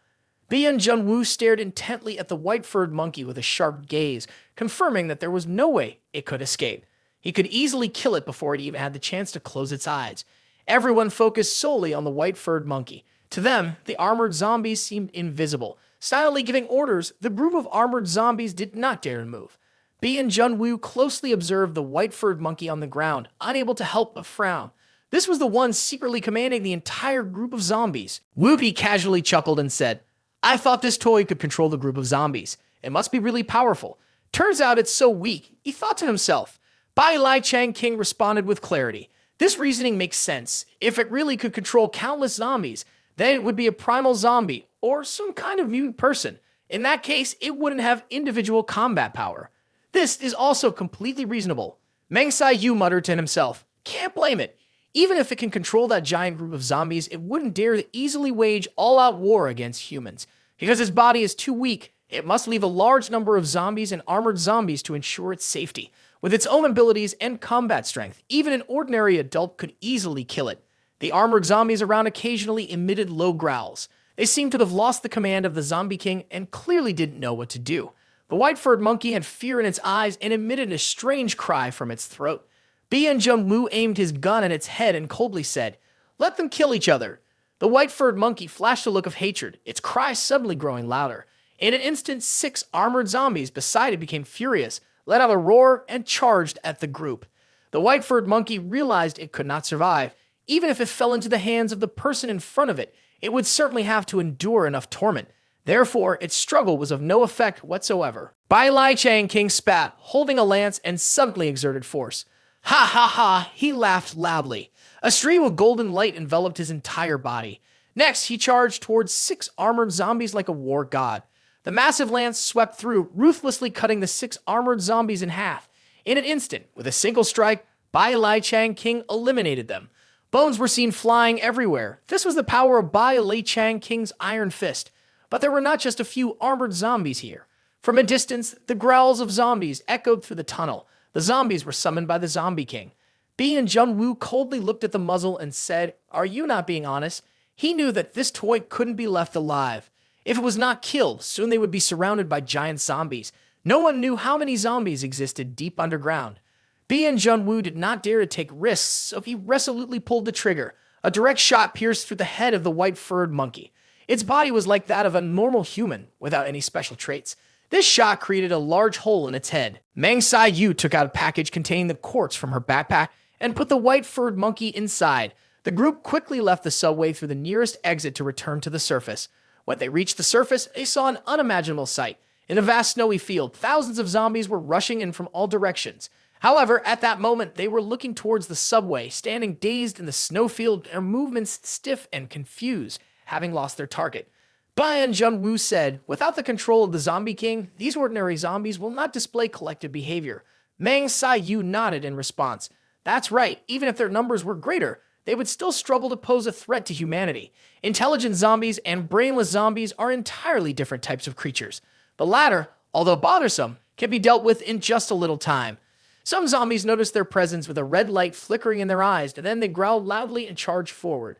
B and Junwoo stared intently at the white-furred monkey with a sharp gaze, confirming that there was no way it could escape. He could easily kill it before it even had the chance to close its eyes. Everyone focused solely on the white-furred monkey. To them, the armored zombies seemed invisible. Silently giving orders, the group of armored zombies did not dare to move. B and Junwoo closely observed the white-furred monkey on the ground, unable to help but frown. This was the one secretly commanding the entire group of zombies. Whoopi casually chuckled and said, "I thought this toy could control the group of zombies. It must be really powerful. Turns out it's so weak," he thought to himself. Bai Lai Chang King responded with clarity. This reasoning makes sense. If it really could control countless zombies, then it would be a primal zombie, or some kind of mutant person. In that case, it wouldn't have individual combat power. This is also completely reasonable. Meng Sai-yu muttered to himself, "Can't blame it. Even if it can control that giant group of zombies, it wouldn't dare to easily wage all-out war against humans. Because its body is too weak, it must leave a large number of zombies and armored zombies to ensure its safety. With its own abilities and combat strength, even an ordinary adult could easily kill it." The armored zombies around occasionally emitted low growls. They seemed to have lost the command of the Zombie King and clearly didn't know what to do. The white-furred monkey had fear in its eyes and emitted a strange cry from its throat. B and Junwoo aimed his gun at its head and coldly said, "Let them kill each other." The white-furred monkey flashed a look of hatred, its cry suddenly growing louder. In an instant, 6 armored zombies beside it became furious, let out a roar, and charged at the group. The white-furred monkey realized it could not survive. Even if it fell into the hands of the person in front of it, it would certainly have to endure enough torment. Therefore, its struggle was of no effect whatsoever. Bai Lai Chang King spat, holding a lance, and suddenly exerted force. "Ha ha ha!" He laughed loudly. A stream of golden light enveloped his entire body. Next, he charged towards 6 armored zombies like a war god. The massive lance swept through, ruthlessly cutting the 6 armored zombies in half. In an instant, with a single strike, Bai Lai Chang King eliminated them. Bones were seen flying everywhere. This was the power of Bai Lai Chang King's iron fist. But there were not just a few armored zombies here. From a distance, the growls of zombies echoed through the tunnel. The zombies were summoned by the Zombie King. B and Junwoo coldly looked at the muzzle and said, "Are you not being honest?" He knew that this toy couldn't be left alive. If it was not killed, soon they would be surrounded by giant zombies. No one knew how many zombies existed deep underground. B and Junwoo did not dare to take risks, so he resolutely pulled the trigger. A direct shot pierced through the head of the white-furred monkey. Its body was like that of a normal human, without any special traits. This shot created a large hole in its head. Meng Sai-yu took out a package containing the quartz from her backpack and put the white-furred monkey inside. The group quickly left the subway through the nearest exit to return to the surface. When they reached the surface, they saw an unimaginable sight. In a vast snowy field, thousands of zombies were rushing in from all directions. However, at that moment, they were looking towards the subway, standing dazed in the snowfield, their movements stiff and confused, having lost their target. Bai and Junwoo said, "Without the control of the Zombie King, these ordinary zombies will not display collective behavior." Meng Sai-yu nodded in response. "That's right, even if their numbers were greater, they would still struggle to pose a threat to humanity. Intelligent zombies and brainless zombies are entirely different types of creatures. The latter, although bothersome, can be dealt with in just a little time." Some zombies noticed their presence with a red light flickering in their eyes, and then they growled loudly and charged forward.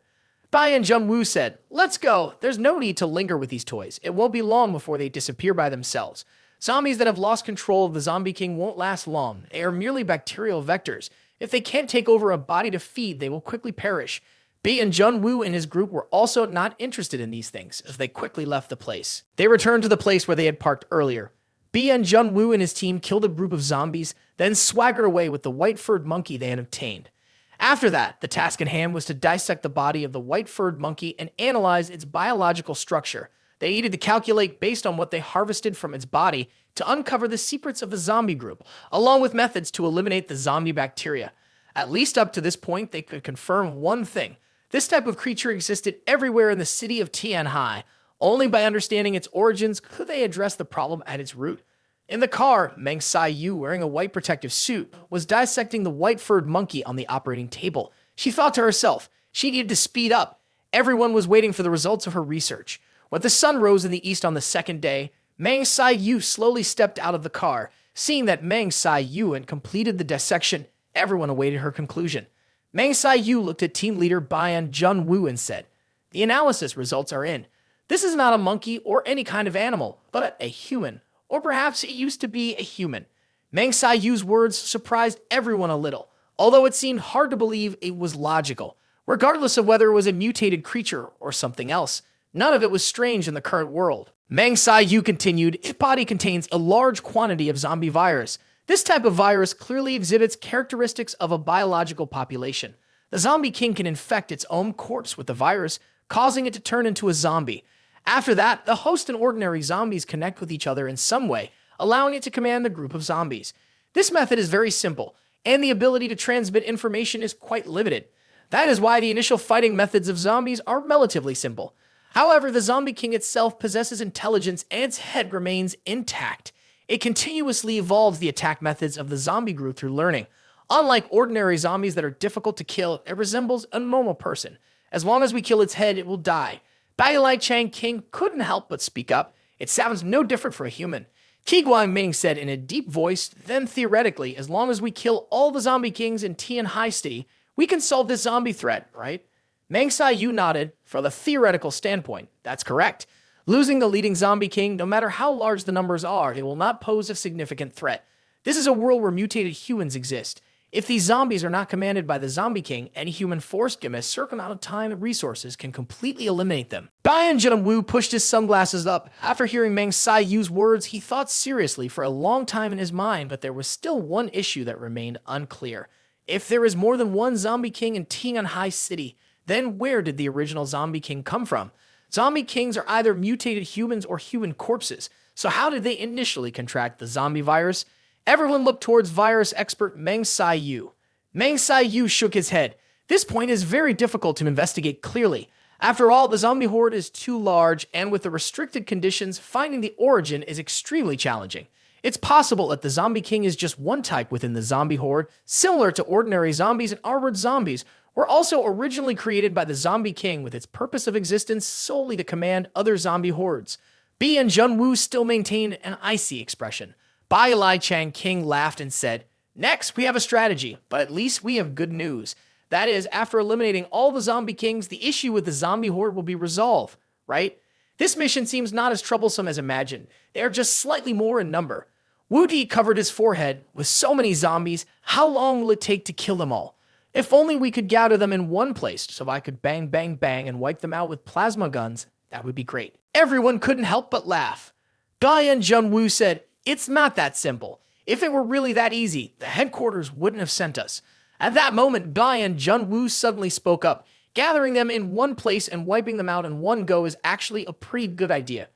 Bai and Junwoo said, "Let's go. There's no need to linger with these toys. It won't be long before they disappear by themselves. Zombies that have lost control of the Zombie King won't last long. They are merely bacterial vectors. If they can't take over a body to feed, they will quickly perish. B and Junwoo and his group were also not interested in these things, as they quickly left the place. They returned to the place where they had parked earlier. B and Junwoo and his team killed a group of zombies, then swaggered away with the white-furred monkey they had obtained. After that, the task in hand was to dissect the body of the white-furred monkey and analyze its biological structure. They needed to calculate based on what they harvested from its body to uncover the secrets of the zombie group, along with methods to eliminate the zombie bacteria. At least up to this point, they could confirm one thing. This type of creature existed everywhere in the city of Tianhai. Only by understanding its origins could they address the problem at its root. In the car, Meng Sai-yu, wearing a white protective suit, was dissecting the white-furred monkey on the operating table. She thought to herself, she needed to speed up. Everyone was waiting for the results of her research. When the sun rose in the east on the second day, Meng Sai-yu slowly stepped out of the car. Seeing that Meng Sai-yu had completed the dissection, everyone awaited her conclusion. Meng Sai-yu looked at team leader Bayan Junwoo and said, "The analysis results are in. This is not a monkey or any kind of animal, but a human. Or perhaps it used to be a human." Meng Sai-yu's words surprised everyone a little, although it seemed hard to believe it was logical. Regardless of whether it was a mutated creature or something else, none of it was strange in the current world. Meng Sai-yu continued, "Its body contains a large quantity of zombie virus. This type of virus clearly exhibits characteristics of a biological population. The zombie king can infect its own corpse with the virus, causing it to turn into a zombie. After that, the host and ordinary zombies connect with each other in some way, allowing it to command the group of zombies. This method is very simple, and the ability to transmit information is quite limited. That is why the initial fighting methods of zombies are relatively simple. However, the zombie king itself possesses intelligence and its head remains intact. It continuously evolves the attack methods of the zombie group through learning. Unlike ordinary zombies that are difficult to kill, it resembles a normal person. As long as we kill its head, it will die. Bai Lai Chang King couldn't help but speak up. It sounds no different for a human. Qi Guangming said in a deep voice, then theoretically, as long as we kill all the zombie kings in Tianhai City, we can solve this zombie threat, right? Meng Sai-yu nodded. From the theoretical standpoint, that's correct. Losing the leading zombie king, no matter how large the numbers are, it will not pose a significant threat. This is a world where mutated humans exist. If these zombies are not commanded by the zombie king, any human force given a certain amount of time and resources can completely eliminate them. Bayan Junwoo pushed his sunglasses up. After hearing Meng Sai-yu's words, he thought seriously for a long time in his mind, but there was still one issue that remained unclear. If there is more than one zombie king in Tianhai City, then where did the original zombie king come from? Zombie kings are either mutated humans or human corpses, so how did they initially contract the zombie virus? Everyone looked towards virus expert Meng Sai-yu. Meng Sai-yu shook his head. This point is very difficult to investigate clearly. After all, the zombie horde is too large, and with the restricted conditions, finding the origin is extremely challenging. It's possible that the zombie king is just one type within the zombie horde, similar to ordinary zombies and armored zombies, were also originally created by the zombie king with its purpose of existence solely to command other zombie hordes. B and Junwoo still maintained an icy expression. Bai Lai Chang King laughed and said, "Next, we have a strategy, but at least we have good news. That is, after eliminating all the zombie kings, the issue with the zombie horde will be resolved, right? This mission seems not as troublesome as imagined. They are just slightly more in number." Wu Di covered his forehead. With so many zombies, how long will it take to kill them all? If only we could gather them in one place so I could bang, bang, bang and wipe them out with plasma guns, that would be great. Everyone couldn't help but laugh. Bayan Junwoo said, "It's not that simple. If it were really that easy, the headquarters wouldn't have sent us." At that moment, Bayan Junwoo suddenly spoke up. Gathering them in one place and wiping them out in one go is actually a pretty good idea.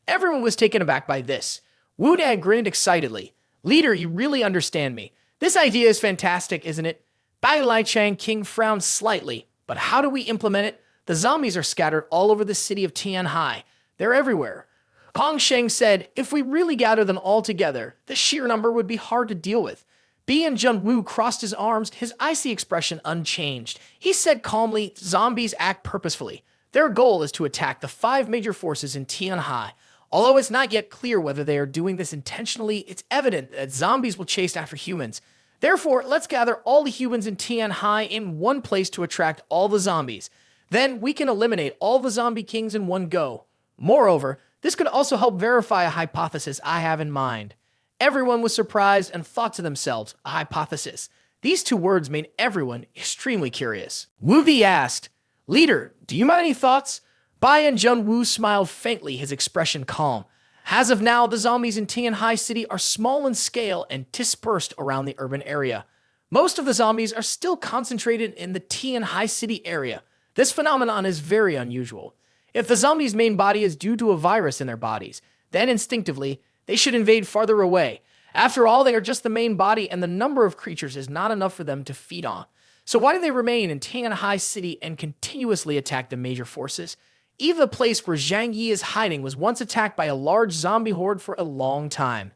Everyone was taken aback by this. Wu Di grinned excitedly. "Leader, you really understand me. This idea is fantastic, isn't it?" Bai Lai Chang King frowned slightly. "But how do we implement it? The zombies are scattered all over the city of Tianhai. They're everywhere." Kong Sheng said, "If we really gather them all together, the sheer number would be hard to deal with." B and Junwoo crossed his arms, his icy expression unchanged. He said calmly, "Zombies act purposefully. Their goal is to attack the 5 major forces in Tianhai. Although it's not yet clear whether they are doing this intentionally, it's evident that zombies will chase after humans. Therefore, let's gather all the humans in Tianhai in one place to attract all the zombies. Then we can eliminate all the zombie kings in one go. Moreover, this could also help verify a hypothesis I have in mind." Everyone was surprised and thought to themselves, a hypothesis. These two words made everyone extremely curious. Wu Bi asked, "Leader, do you have any thoughts?" Bai and Jun Wu smiled faintly, his expression calm. As of now, the zombies in Tianhai City are small in scale and dispersed around the urban area. Most of the zombies are still concentrated in the Tianhai City area. This phenomenon is very unusual. If the zombies' main body is due to a virus in their bodies, then instinctively, they should invade farther away. After all, they are just the main body and the number of creatures is not enough for them to feed on. So why do they remain in Tianhai City and continuously attack the major forces? Even the place where Zhang Yi is hiding was once attacked by a large zombie horde for a long time.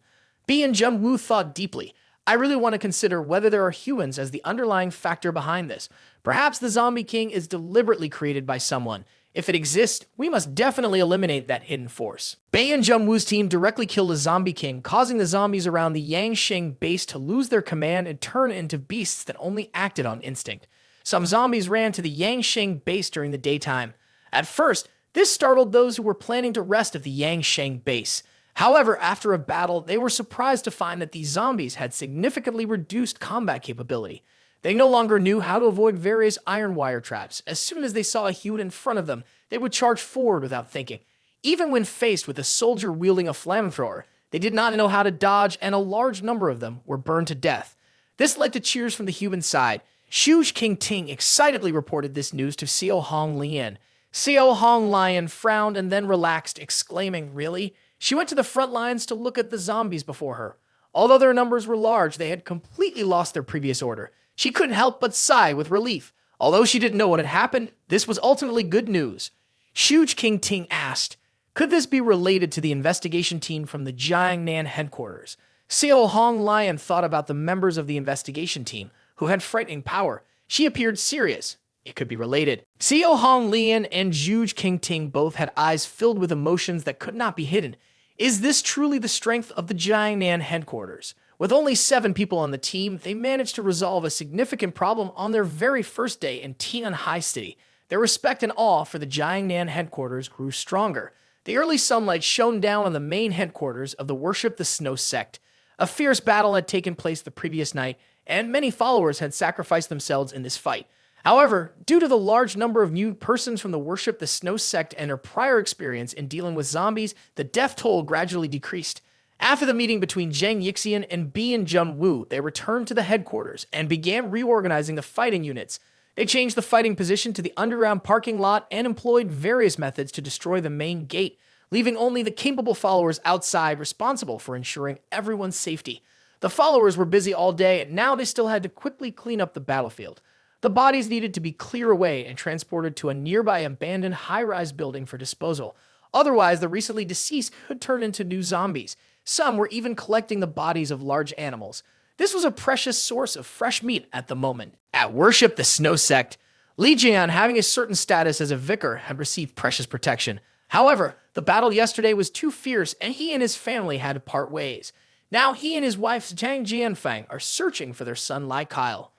Bi and Jun Wu thought deeply. I really want to consider whether there are humans as the underlying factor behind this. Perhaps the Zombie King is deliberately created by someone. If it exists, we must definitely eliminate that hidden force. Bei and Jun Wu's team directly killed a Zombie King, causing the zombies around the Yangsheng base to lose their command and turn into beasts that only acted on instinct. Some zombies ran to the Yangsheng base during the daytime. At first, this startled those who were planning to rest at the Yangsheng base. However, after a battle, they were surprised to find that these zombies had significantly reduced combat capability. They no longer knew how to avoid various iron wire traps. As soon as they saw a human in front of them, they would charge forward without thinking. Even when faced with a soldier wielding a flamethrower, they did not know how to dodge, and a large number of them were burned to death. This led to cheers from the human side. Shuj King Ting excitedly reported this news to Xiao Hong Lian. Xiao Hong Lian frowned and then relaxed, exclaiming, "Really?" She went to the front lines to look at the zombies before her. Although their numbers were large, they had completely lost their previous order. She couldn't help but sigh with relief. Although she didn't know what had happened, this was ultimately good news. Shuj King Ting asked, could this be related to the investigation team from the Jiangnan headquarters? Xiao Hong Lian thought about the members of the investigation team, who had frightening power. She appeared serious. It could be related. Xiao Hong Lian and Zhuge King Ting both had eyes filled with emotions that could not be hidden. Is this truly the strength of the Jiangnan headquarters? With only 7 people on the team, they managed to resolve a significant problem on their very first day in Tianhai City. Their respect and awe for the Jiangnan headquarters grew stronger. The early sunlight shone down on the main headquarters of the Worship the Snow sect. A fierce battle had taken place the previous night, and many followers had sacrificed themselves in this fight. However, due to the large number of new persons from the Worship the Snow sect and their prior experience in dealing with zombies, the death toll gradually decreased. After the meeting between Zhang Yixian and Bi and Jun Wu, they returned to the headquarters and began reorganizing the fighting units. They changed the fighting position to the underground parking lot and employed various methods to destroy the main gate, leaving only the capable followers outside responsible for ensuring everyone's safety. The followers were busy all day, and now they still had to quickly clean up the battlefield. The bodies needed to be cleared away and transported to a nearby abandoned high-rise building for disposal. Otherwise, the recently deceased could turn into new zombies. Some were even collecting the bodies of large animals. This was a precious source of fresh meat at the moment. At Worship the Snow sect, Li Jian, having a certain status as a vicar, had received precious protection. However, the battle yesterday was too fierce, and he and his family had to part ways. Now he and his wife Zhang Jianfang are searching for their son Lai Kyle.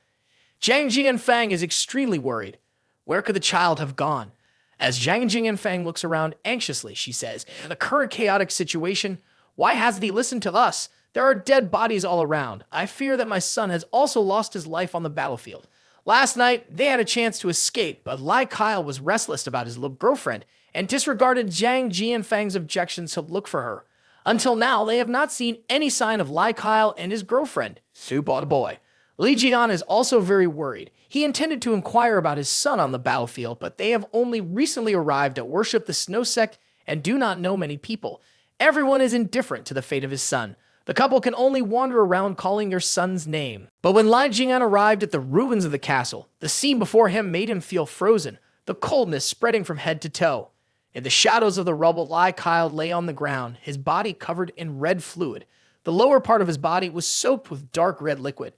Zhang Jianfang is extremely worried. Where could the child have gone? As Zhang Jianfang looks around anxiously, she says, in the current chaotic situation, why hasn't he listened to us? There are dead bodies all around. I fear that my son has also lost his life on the battlefield. Last night, they had a chance to escape, but Lai Kyle was restless about his little girlfriend and disregarded Zhang Jianfang's objections to look for her. Until now, they have not seen any sign of Lai Kyle and his girlfriend, Super Boy. Li Jian is also very worried. He intended to inquire about his son on the battlefield, but they have only recently arrived at Worship the Snow sect and do not know many people. Everyone is indifferent to the fate of his son. The couple can only wander around calling their son's name. But when Li Jian arrived at the ruins of the castle, the scene before him made him feel frozen, the coldness spreading from head to toe. In the shadows of the rubble, Lai Kyle lay on the ground, his body covered in red fluid. The lower part of his body was soaked with dark red liquid.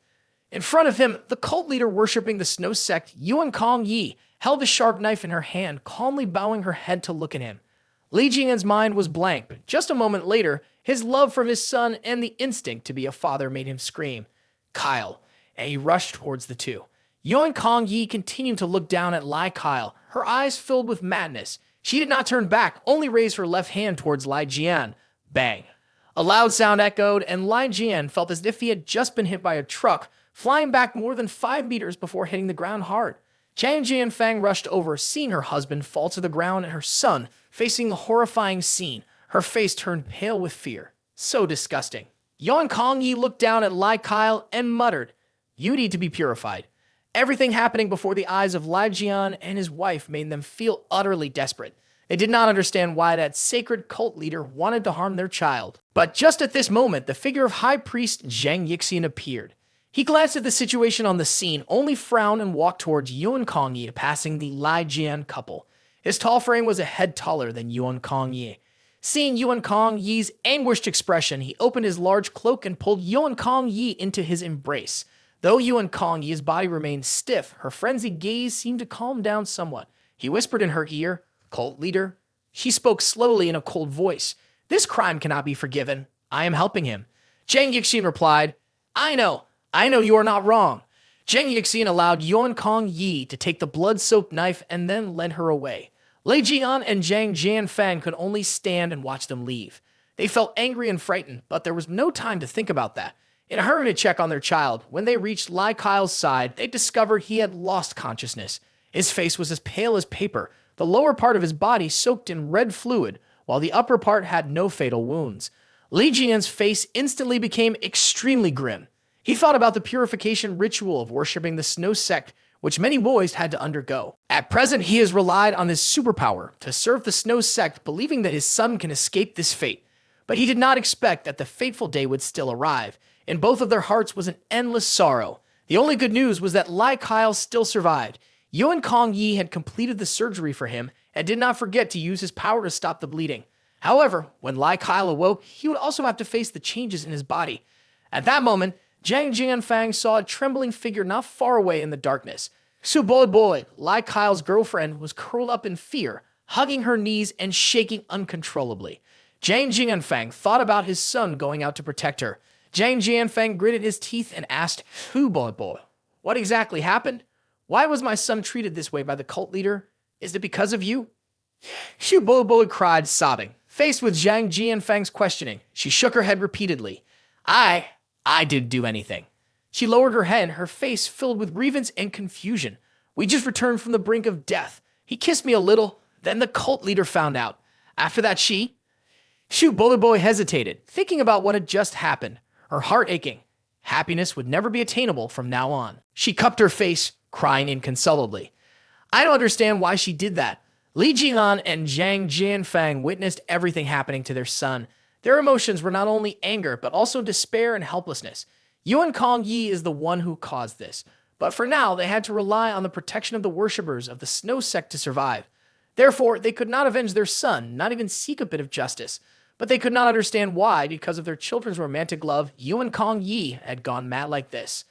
In front of him, the cult leader worshipping the Snow sect, Yuan Kong Yi, held a sharp knife in her hand, calmly bowing her head to look at him. Li Jian's mind was blank, but just a moment later, his love for his son and the instinct to be a father made him scream, "Kyle," and he rushed towards the two. Yuan Kong Yi continued to look down at Lai Kyle, her eyes filled with madness. She did not turn back, only raised her left hand towards Li Jian. Bang! A loud sound echoed, and Li Jian felt as if he had just been hit by a truck, flying back more than 5 meters before hitting the ground hard. Zhang Jianfang rushed over, seeing her husband fall to the ground and her son facing a horrifying scene. Her face turned pale with fear. So disgusting. Yuan Kongyi looked down at Lai Kyle and muttered, "You need to be purified." Everything happening before the eyes of Lai Jian and his wife made them feel utterly desperate. They did not understand why that sacred cult leader wanted to harm their child. But just at this moment, the figure of High Priest Zhang Yixian appeared. He glanced at the situation on the scene, only frowned and walked towards Yuan Kongyi, passing the Lai Jian couple. His tall frame was a head taller than Yuan Kongyi. Seeing Yuan Kongyi's anguished expression, he opened his large cloak and pulled Yuan Kongyi into his embrace. Though Yuan Kongyi's body remained stiff, her frenzied gaze seemed to calm down somewhat. He whispered in her ear, "Cult leader?" She spoke slowly in a cold voice. "This crime cannot be forgiven. I am helping him." Zhang Yixian replied, I know you are not wrong." Zhang Yixian allowed Yuan Kongyi to take the blood-soaked knife and then led her away. Lei Jian and Zhang Jianfang could only stand and watch them leave. They felt angry and frightened, but there was no time to think about that. In a hurry to check on their child, when they reached Lai Kyle's side, they discovered he had lost consciousness. His face was as pale as paper, the lower part of his body soaked in red fluid, while the upper part had no fatal wounds. Li Jian's face instantly became extremely grim. He thought about the purification ritual of worshipping the snow sect, which many boys had to undergo. At present, he has relied on his superpower to serve the snow sect, believing that his son can escape this fate. But he did not expect that the fateful day would still arrive. In both of their hearts was an endless sorrow. The only good news was that Lai Kyle still survived. Yuan Kongyi had completed the surgery for him and did not forget to use his power to stop the bleeding. However, when Lai Kyle awoke, he would also have to face the changes in his body. At that moment, Zhang Jianfang saw a trembling figure not far away in the darkness. Su Boy, Lai Kyle's girlfriend, was curled up in fear, hugging her knees and shaking uncontrollably. Zhang Jianfang thought about his son going out to protect her. Zhang Jianfang gritted his teeth and asked, "Su Boy, what exactly happened? Why was my son treated this way by the cult leader? Is it because of you?" Su Boy cried, sobbing. Faced with Zhang Jianfang's questioning, she shook her head repeatedly. I didn't do anything." She lowered her head, her face filled with grievance and confusion. "We just returned from the brink of death. He kissed me a little, then the cult leader found out. After that Su Boy hesitated, thinking about what had just happened, her heart aching. Happiness would never be attainable from now on. She cupped her face, crying inconsolably. I don't understand why she did that. Li Jian and Zhang Jianfang witnessed everything happening to their son. Their emotions were not only anger, but also despair and helplessness. Yuan Kongyi is the one who caused this. But for now, they had to rely on the protection of the worshippers of the snow sect to survive. Therefore, they could not avenge their son, not even seek a bit of justice. But they could not understand why, because of their children's romantic love, Yuan Kongyi had gone mad like this.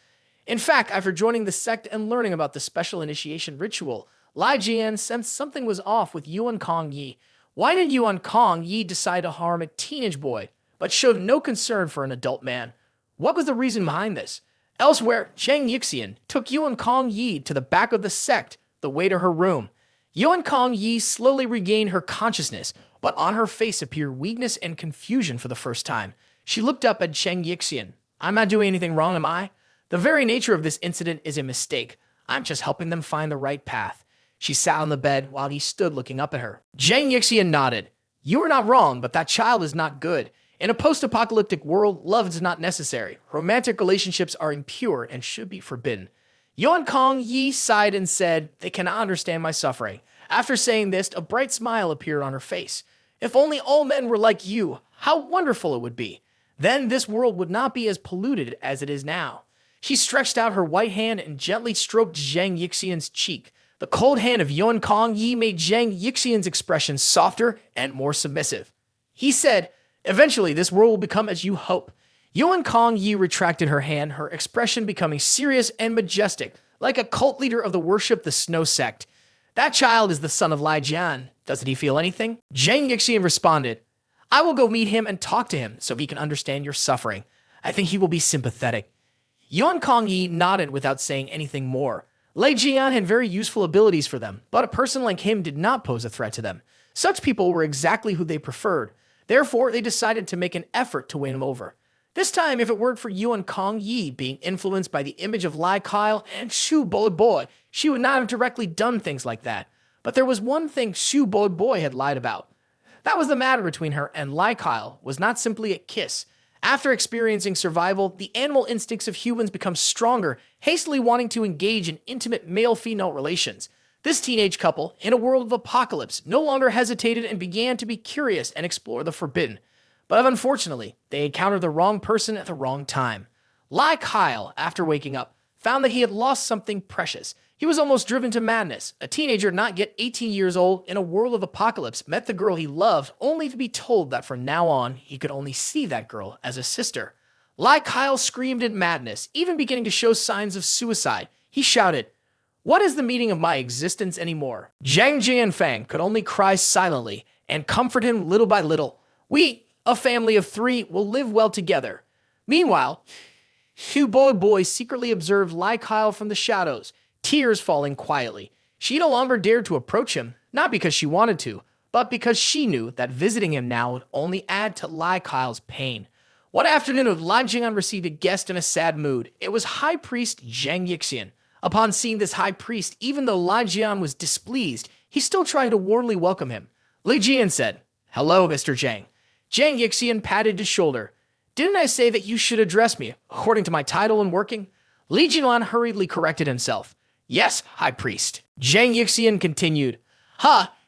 In fact, after joining the sect and learning about the special initiation ritual, Lai Jian sensed something was off with Yuan Kongyi. Why did Yuan Kongyi decide to harm a teenage boy, but showed no concern for an adult man? What was the reason behind this? Elsewhere, Zhang Yixian took Yuan Kongyi to the back of the sect, the way to her room. Yuan Kongyi slowly regained her consciousness, but on her face appeared weakness and confusion for the first time. She looked up at Zhang Yixian. I'm not doing anything wrong, am I? The very nature of this incident is a mistake. I'm just helping them find the right path. She sat on the bed while he stood looking up at her. Zhang Yixian nodded. You are not wrong, but that child is not good. In a post-apocalyptic world, love is not necessary. Romantic relationships are impure and should be forbidden. Yuan Kongyi sighed and said, they cannot understand my suffering. After saying this, a bright smile appeared on her face. If only all men were like you, how wonderful it would be. Then this world would not be as polluted as it is now. She stretched out her white hand and gently stroked Zhang Yixian's cheek. The cold hand of Yuan Kongyi made Zhang Yixian's expression softer and more submissive. He said, eventually this world will become as you hope. Yuan Kongyi retracted her hand, her expression becoming serious and majestic, like a cult leader of the worship the snow sect. That child is the son of Lai Jian. Doesn't he feel anything? Zhang Yixian responded, I will go meet him and talk to him so he can understand your suffering. I think he will be sympathetic. Yuan Kongyi nodded without saying anything more. Lei Jian had very useful abilities for them, but a person like him did not pose a threat to them. Such people were exactly who they preferred. Therefore, they decided to make an effort to win him over. This time, if it weren't for Zhang Yi being influenced by the image of Lai Kyle and Shu Boy, she would not have directly done things like that. But there was one thing Shu Boy had lied about. That was the matter between her and Lai Kyle was not simply a kiss. After experiencing survival, the animal instincts of humans become stronger, hastily wanting to engage in intimate male-female relations. This teenage couple, in a world of apocalypse, no longer hesitated and began to be curious and explore the forbidden. But unfortunately, they encountered the wrong person at the wrong time. Lai Kyle, after waking up, found that he had lost something precious. He was almost driven to madness. A teenager not yet 18 years old in a world of apocalypse met the girl he loved only to be told that from now on he could only see that girl as a sister. Lai Kyle screamed in madness, even beginning to show signs of suicide. He shouted, "What is the meaning of my existence anymore?" Zhang Yi and Fang could only cry silently and comfort him little by little. "We, a family of 3, will live well together." Meanwhile, Shu Boy secretly observed Lai Kyle from the shadows, tears falling quietly. She no longer dared to approach him, not because she wanted to, but because she knew that visiting him now would only add to Lai Kyle's pain. One afternoon, Lai Jian received a guest in a sad mood. It was High Priest Zhang Yi. Upon seeing this high priest, even though Lai Jian was displeased, he still tried to warmly welcome him. Li Jian said, "Hello, Mr. Zhang." Zhang Yi patted his shoulder. "Didn't I say that you should address me according to my title and working?" Li Jian hurriedly corrected himself. "Yes, High Priest." Zhang Yi continued,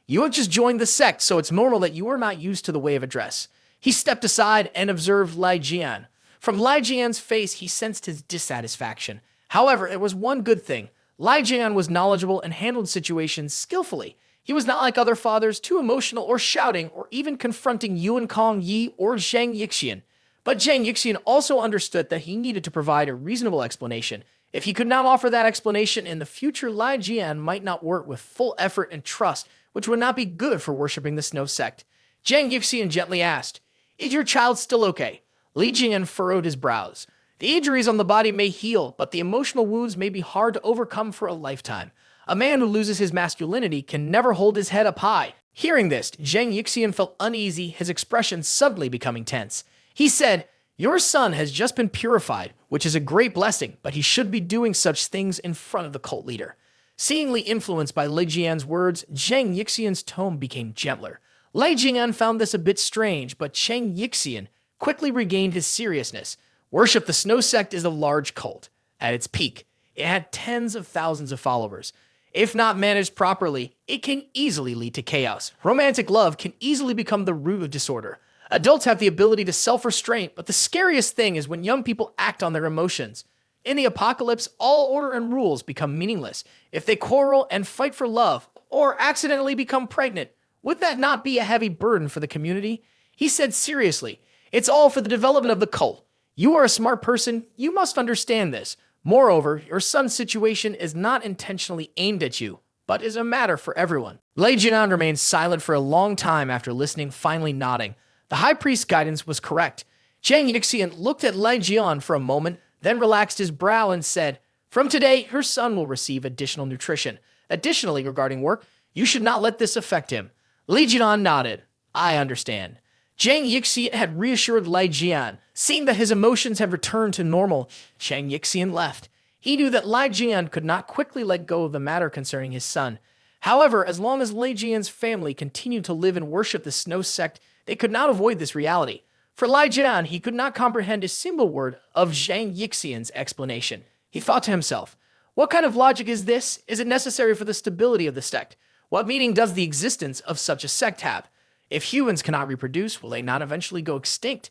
You have just joined the sect, so it's normal that you are not used to the way of address." He stepped aside and observed Lai Jian. From Lai Jian's face, he sensed his dissatisfaction. However, it was one good thing. Lai Jian was knowledgeable and handled situations skillfully. He was not like other fathers, too emotional or shouting or even confronting Zhang Yi or Zhang Yi. But Zhang Yi also understood that he needed to provide a reasonable explanation. If he could not offer that explanation in the future, Lai Jian might not work with full effort and trust, which would not be good for worshipping the snow sect. Zhang Yi gently asked, "Is your child still okay?" Li Jian furrowed his brows. "The injuries on the body may heal, but the emotional wounds may be hard to overcome for a lifetime. A man who loses his masculinity can never hold his head up high." Hearing this, Zhang Yi felt uneasy, his expression suddenly becoming tense. He said, "Your son has just been purified, which is a great blessing, but he should be doing such things in front of the cult leader." Seemingly influenced by Li Jian's words, Zhang Yixian's tone became gentler. Li Jian found this a bit strange, but Zhang Yixian quickly regained his seriousness. Worship the Snow Sect is a large cult. At its peak, it had tens of thousands of followers. If not managed properly, it can easily lead to chaos. Romantic love can easily become the root of disorder. Adults have the ability to self-restraint, but the scariest thing is when young people act on their emotions. In the apocalypse, all order and rules become meaningless. If they quarrel and fight for love, or accidentally become pregnant, would that not be a heavy burden for the community? He said seriously, "It's all for the development of the cult. You are a smart person, you must understand this. Moreover, your son's situation is not intentionally aimed at you, but is a matter for everyone." Lei Jinan remained silent for a long time after listening, finally nodding. The high priest's guidance was correct. Zhang Yixian looked at Lei Jian for a moment, then relaxed his brow and said, "From today, her son will receive additional nutrition. Additionally, regarding work, you should not let this affect him." Li Jian nodded. "I understand." Zhang Yixian had reassured Lei Jian. Seeing that his emotions had returned to normal, Zhang Yixian left. He knew that Lei Jian could not quickly let go of the matter concerning his son. However, as long as Lei Jian's family continued to live and worship the Snow Sect, they could not avoid this reality. For Lei Jian, he could not comprehend a single word of Zhang Yixian's explanation. He thought to himself, what kind of logic is this? Is it necessary for the stability of the sect? What meaning does the existence of such a sect have? If humans cannot reproduce, will they not eventually go extinct?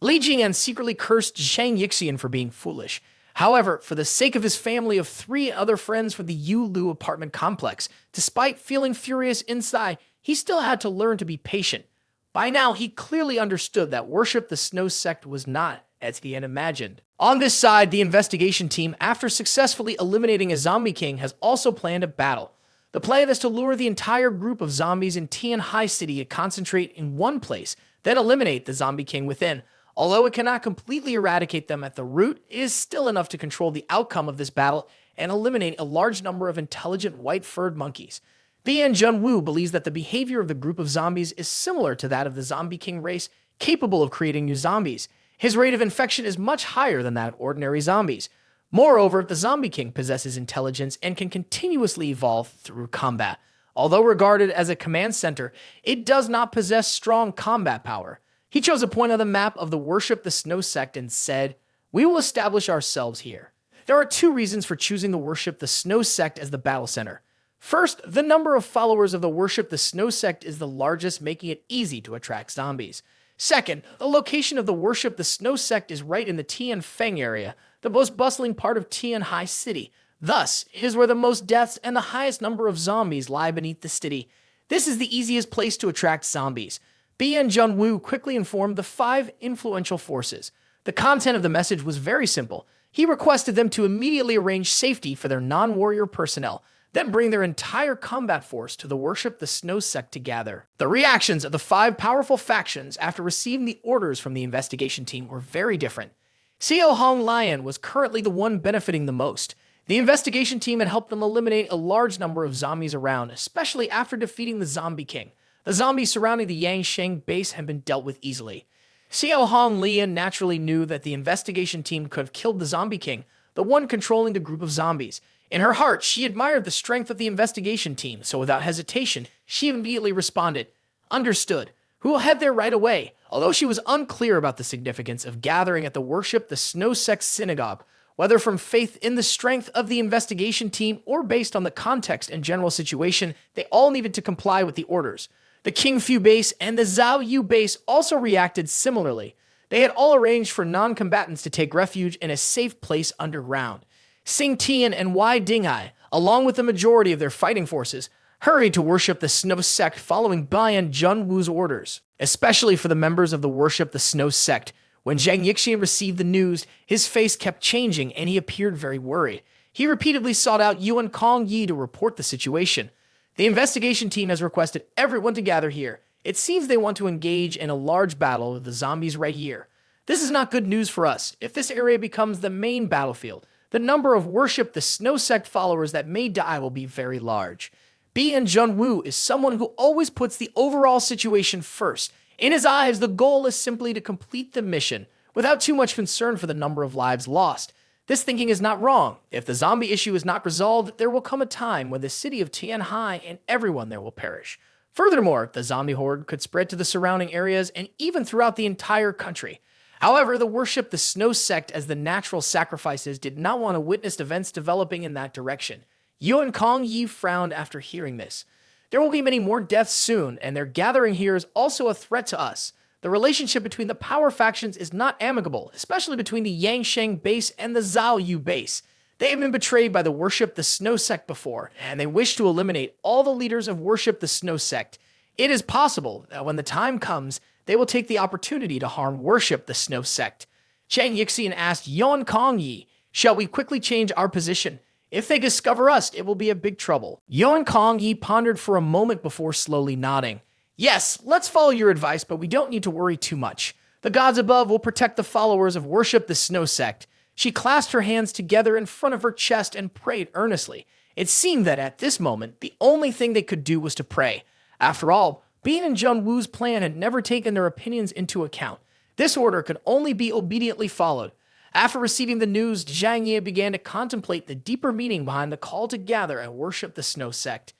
Li Jian secretly cursed Zhang Yixian for being foolish. However, for the sake of his family of 3 other friends from the Yulu apartment complex, despite feeling furious inside, he still had to learn to be patient. By now, he clearly understood that worship the Snow Sect was not as he had imagined. On this side, the investigation team, after successfully eliminating a zombie king, has also planned a battle. The plan is to lure the entire group of zombies in Tian High City to concentrate in one place, then eliminate the zombie king within. Although it cannot completely eradicate them at the root, it is still enough to control the outcome of this battle and eliminate a large number of intelligent white-furred monkeys. Bian Junwoo believes that the behavior of the group of zombies is similar to that of the zombie king race, capable of creating new zombies. His rate of infection is much higher than that of ordinary zombies. Moreover, the Zombie King possesses intelligence and can continuously evolve through combat. Although regarded as a command center, it does not possess strong combat power. He chose a point on the map of the Worship the Snow sect and said, "We will establish ourselves here." There are two reasons for choosing the Worship the Snow sect as the battle center. First, the number of followers of the Worship the Snow sect is the largest, making it easy to attract zombies. Second, the location of the Worship the Snow sect is right in the Tianfeng area, the most bustling part of Tianhai City. Thus, it is where the most deaths and the highest number of zombies lie beneath the city. This is the easiest place to attract zombies. Bian Junwu quickly informed the 5 influential forces. The content of the message was very simple. He requested them to immediately arrange safety for their non-warrior personnel, then bring their entire combat force to the Worship the Snow sect to gather. The reactions of the 5 powerful factions after receiving the orders from the investigation team were very different. Xiao Hong Lion was currently the one benefiting the most. The investigation team had helped them eliminate a large number of zombies around, especially after defeating the Zombie King. The zombies surrounding the Yangsheng base had been dealt with easily. Xiao Hong Lian naturally knew that the investigation team could have killed the Zombie King, the one controlling the group of zombies. In her heart, she admired the strength of the investigation team, so without hesitation, she immediately responded, "Understood. We will head there right away." Although she was unclear about the significance of gathering at the Worship the Snow sect synagogue, whether from faith in the strength of the investigation team or based on the context and general situation, they all needed to comply with the orders. The Qingfu base and the Zhao Yu base also reacted similarly. They had all arranged for non-combatants to take refuge in a safe place underground. Xing Tian and Wei Dingai, along with the majority of their fighting forces, hurried to Worship the Snow sect following Bian Junwu's orders. Especially for the members of the Worship the Snow sect, when Zhang Yi received the news, his face kept changing and he appeared very worried. He repeatedly sought out Yuan Kong Yi to report the situation. The investigation team has requested everyone to gather here. It seems they want to engage in a large battle with the zombies right here. This is not good news for us. If this area becomes the main battlefield, the number of Worship the Snow sect followers that may die will be very large. Bian Junwu is someone who always puts the overall situation first. In his eyes, the goal is simply to complete the mission, without too much concern for the number of lives lost. This thinking is not wrong. If the zombie issue is not resolved, there will come a time when the city of Tianhai and everyone there will perish. Furthermore, the zombie horde could spread to the surrounding areas and even throughout the entire country. However, the Worship the Snow sect as the natural sacrifices did not want to witness events developing in that direction. Yuan Kong Yi frowned after hearing this. There will be many more deaths soon, and their gathering here is also a threat to us. The relationship between the power factions is not amicable, especially between the Yangsheng base and the Zhao Yu base. They have been betrayed by the Worship the Snow sect before, and they wish to eliminate all the leaders of Worship the Snow sect. It is possible that when the time comes, they will take the opportunity to harm Worship the Snow sect. Zhang Yi asked Yuan Kong Yi, "Shall we quickly change our position? If they discover us, it will be a big trouble." Yuan Kong Yi pondered for a moment before slowly nodding. "Yes, let's follow your advice, but we don't need to worry too much. The gods above will protect the followers of Worship the Snow sect." She clasped her hands together in front of her chest and prayed earnestly. It seemed that at this moment, the only thing they could do was to pray. After all, Bian and Junwu's plan had never taken their opinions into account. This order could only be obediently followed. After receiving the news, Zhang Yi began to contemplate the deeper meaning behind the call to gather and worship the Snow sect.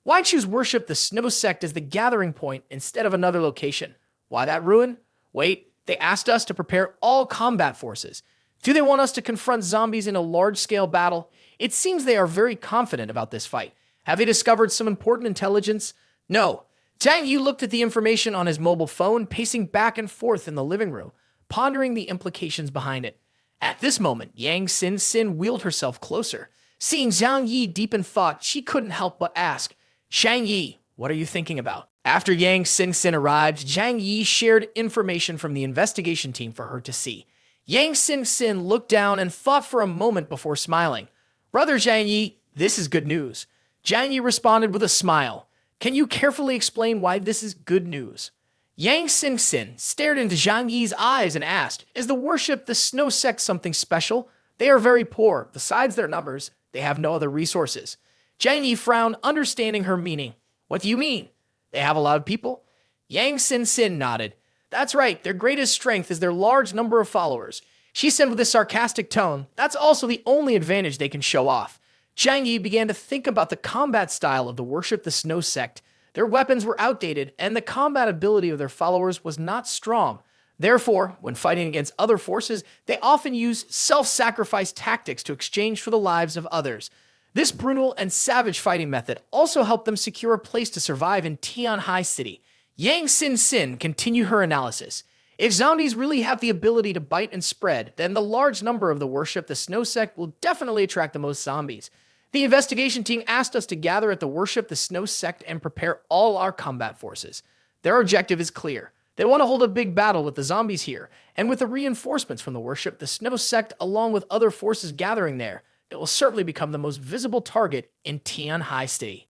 Why choose Worship the Snow sect as the gathering point instead of another location? Why that ruin? Wait, they asked us to prepare all combat forces. Do they want us to confront zombies in a large-scale battle? It seems they are very confident about this fight. Have they discovered some important intelligence? No. Zhang Yi looked at the information on his mobile phone, pacing back and forth in the living room, pondering the implications behind it. At this moment, Yang Xin wheeled herself closer. Seeing Zhang Yi deep in thought, she couldn't help but ask, "Zhang Yi, what are you thinking about?" After Yang Xin arrived, Zhang Yi shared information from the investigation team for her to see. Yang Xin looked down and thought for a moment before smiling. "Brother Zhang Yi, this is good news." Zhang Yi responded with a smile. "Can you carefully explain why this is good news?" Yang Xin stared into Zhang Yi's eyes and asked, "Is the Worship the Snow sect something special? They are very poor. Besides their numbers, they have no other resources." Zhang Yi frowned, understanding her meaning. "What do you mean? They have a lot of people?" Yang Xin nodded. That's right, their greatest strength is their large number of followers. She said with a sarcastic tone, that's also the only advantage they can show off. Zhang Yi began to think about the combat style of the Worship the Snow sect. Their weapons were outdated, and the combat ability of their followers was not strong. Therefore, when fighting against other forces, they often use self-sacrifice tactics to exchange for the lives of others. This brutal and savage fighting method also helped them secure a place to survive in Tianhai City. Yang Sin Sin continued her analysis. If zombies really have the ability to bite and spread, then the large number of the Worship the Snow sect will definitely attract the most zombies. The investigation team asked us to gather at the Worship the Snow sect and prepare all our combat forces. Their objective is clear. They want to hold a big battle with the zombies here, and with the reinforcements from the Worship the Snow sect along with other forces gathering there, it will certainly become the most visible target in Tianhai City.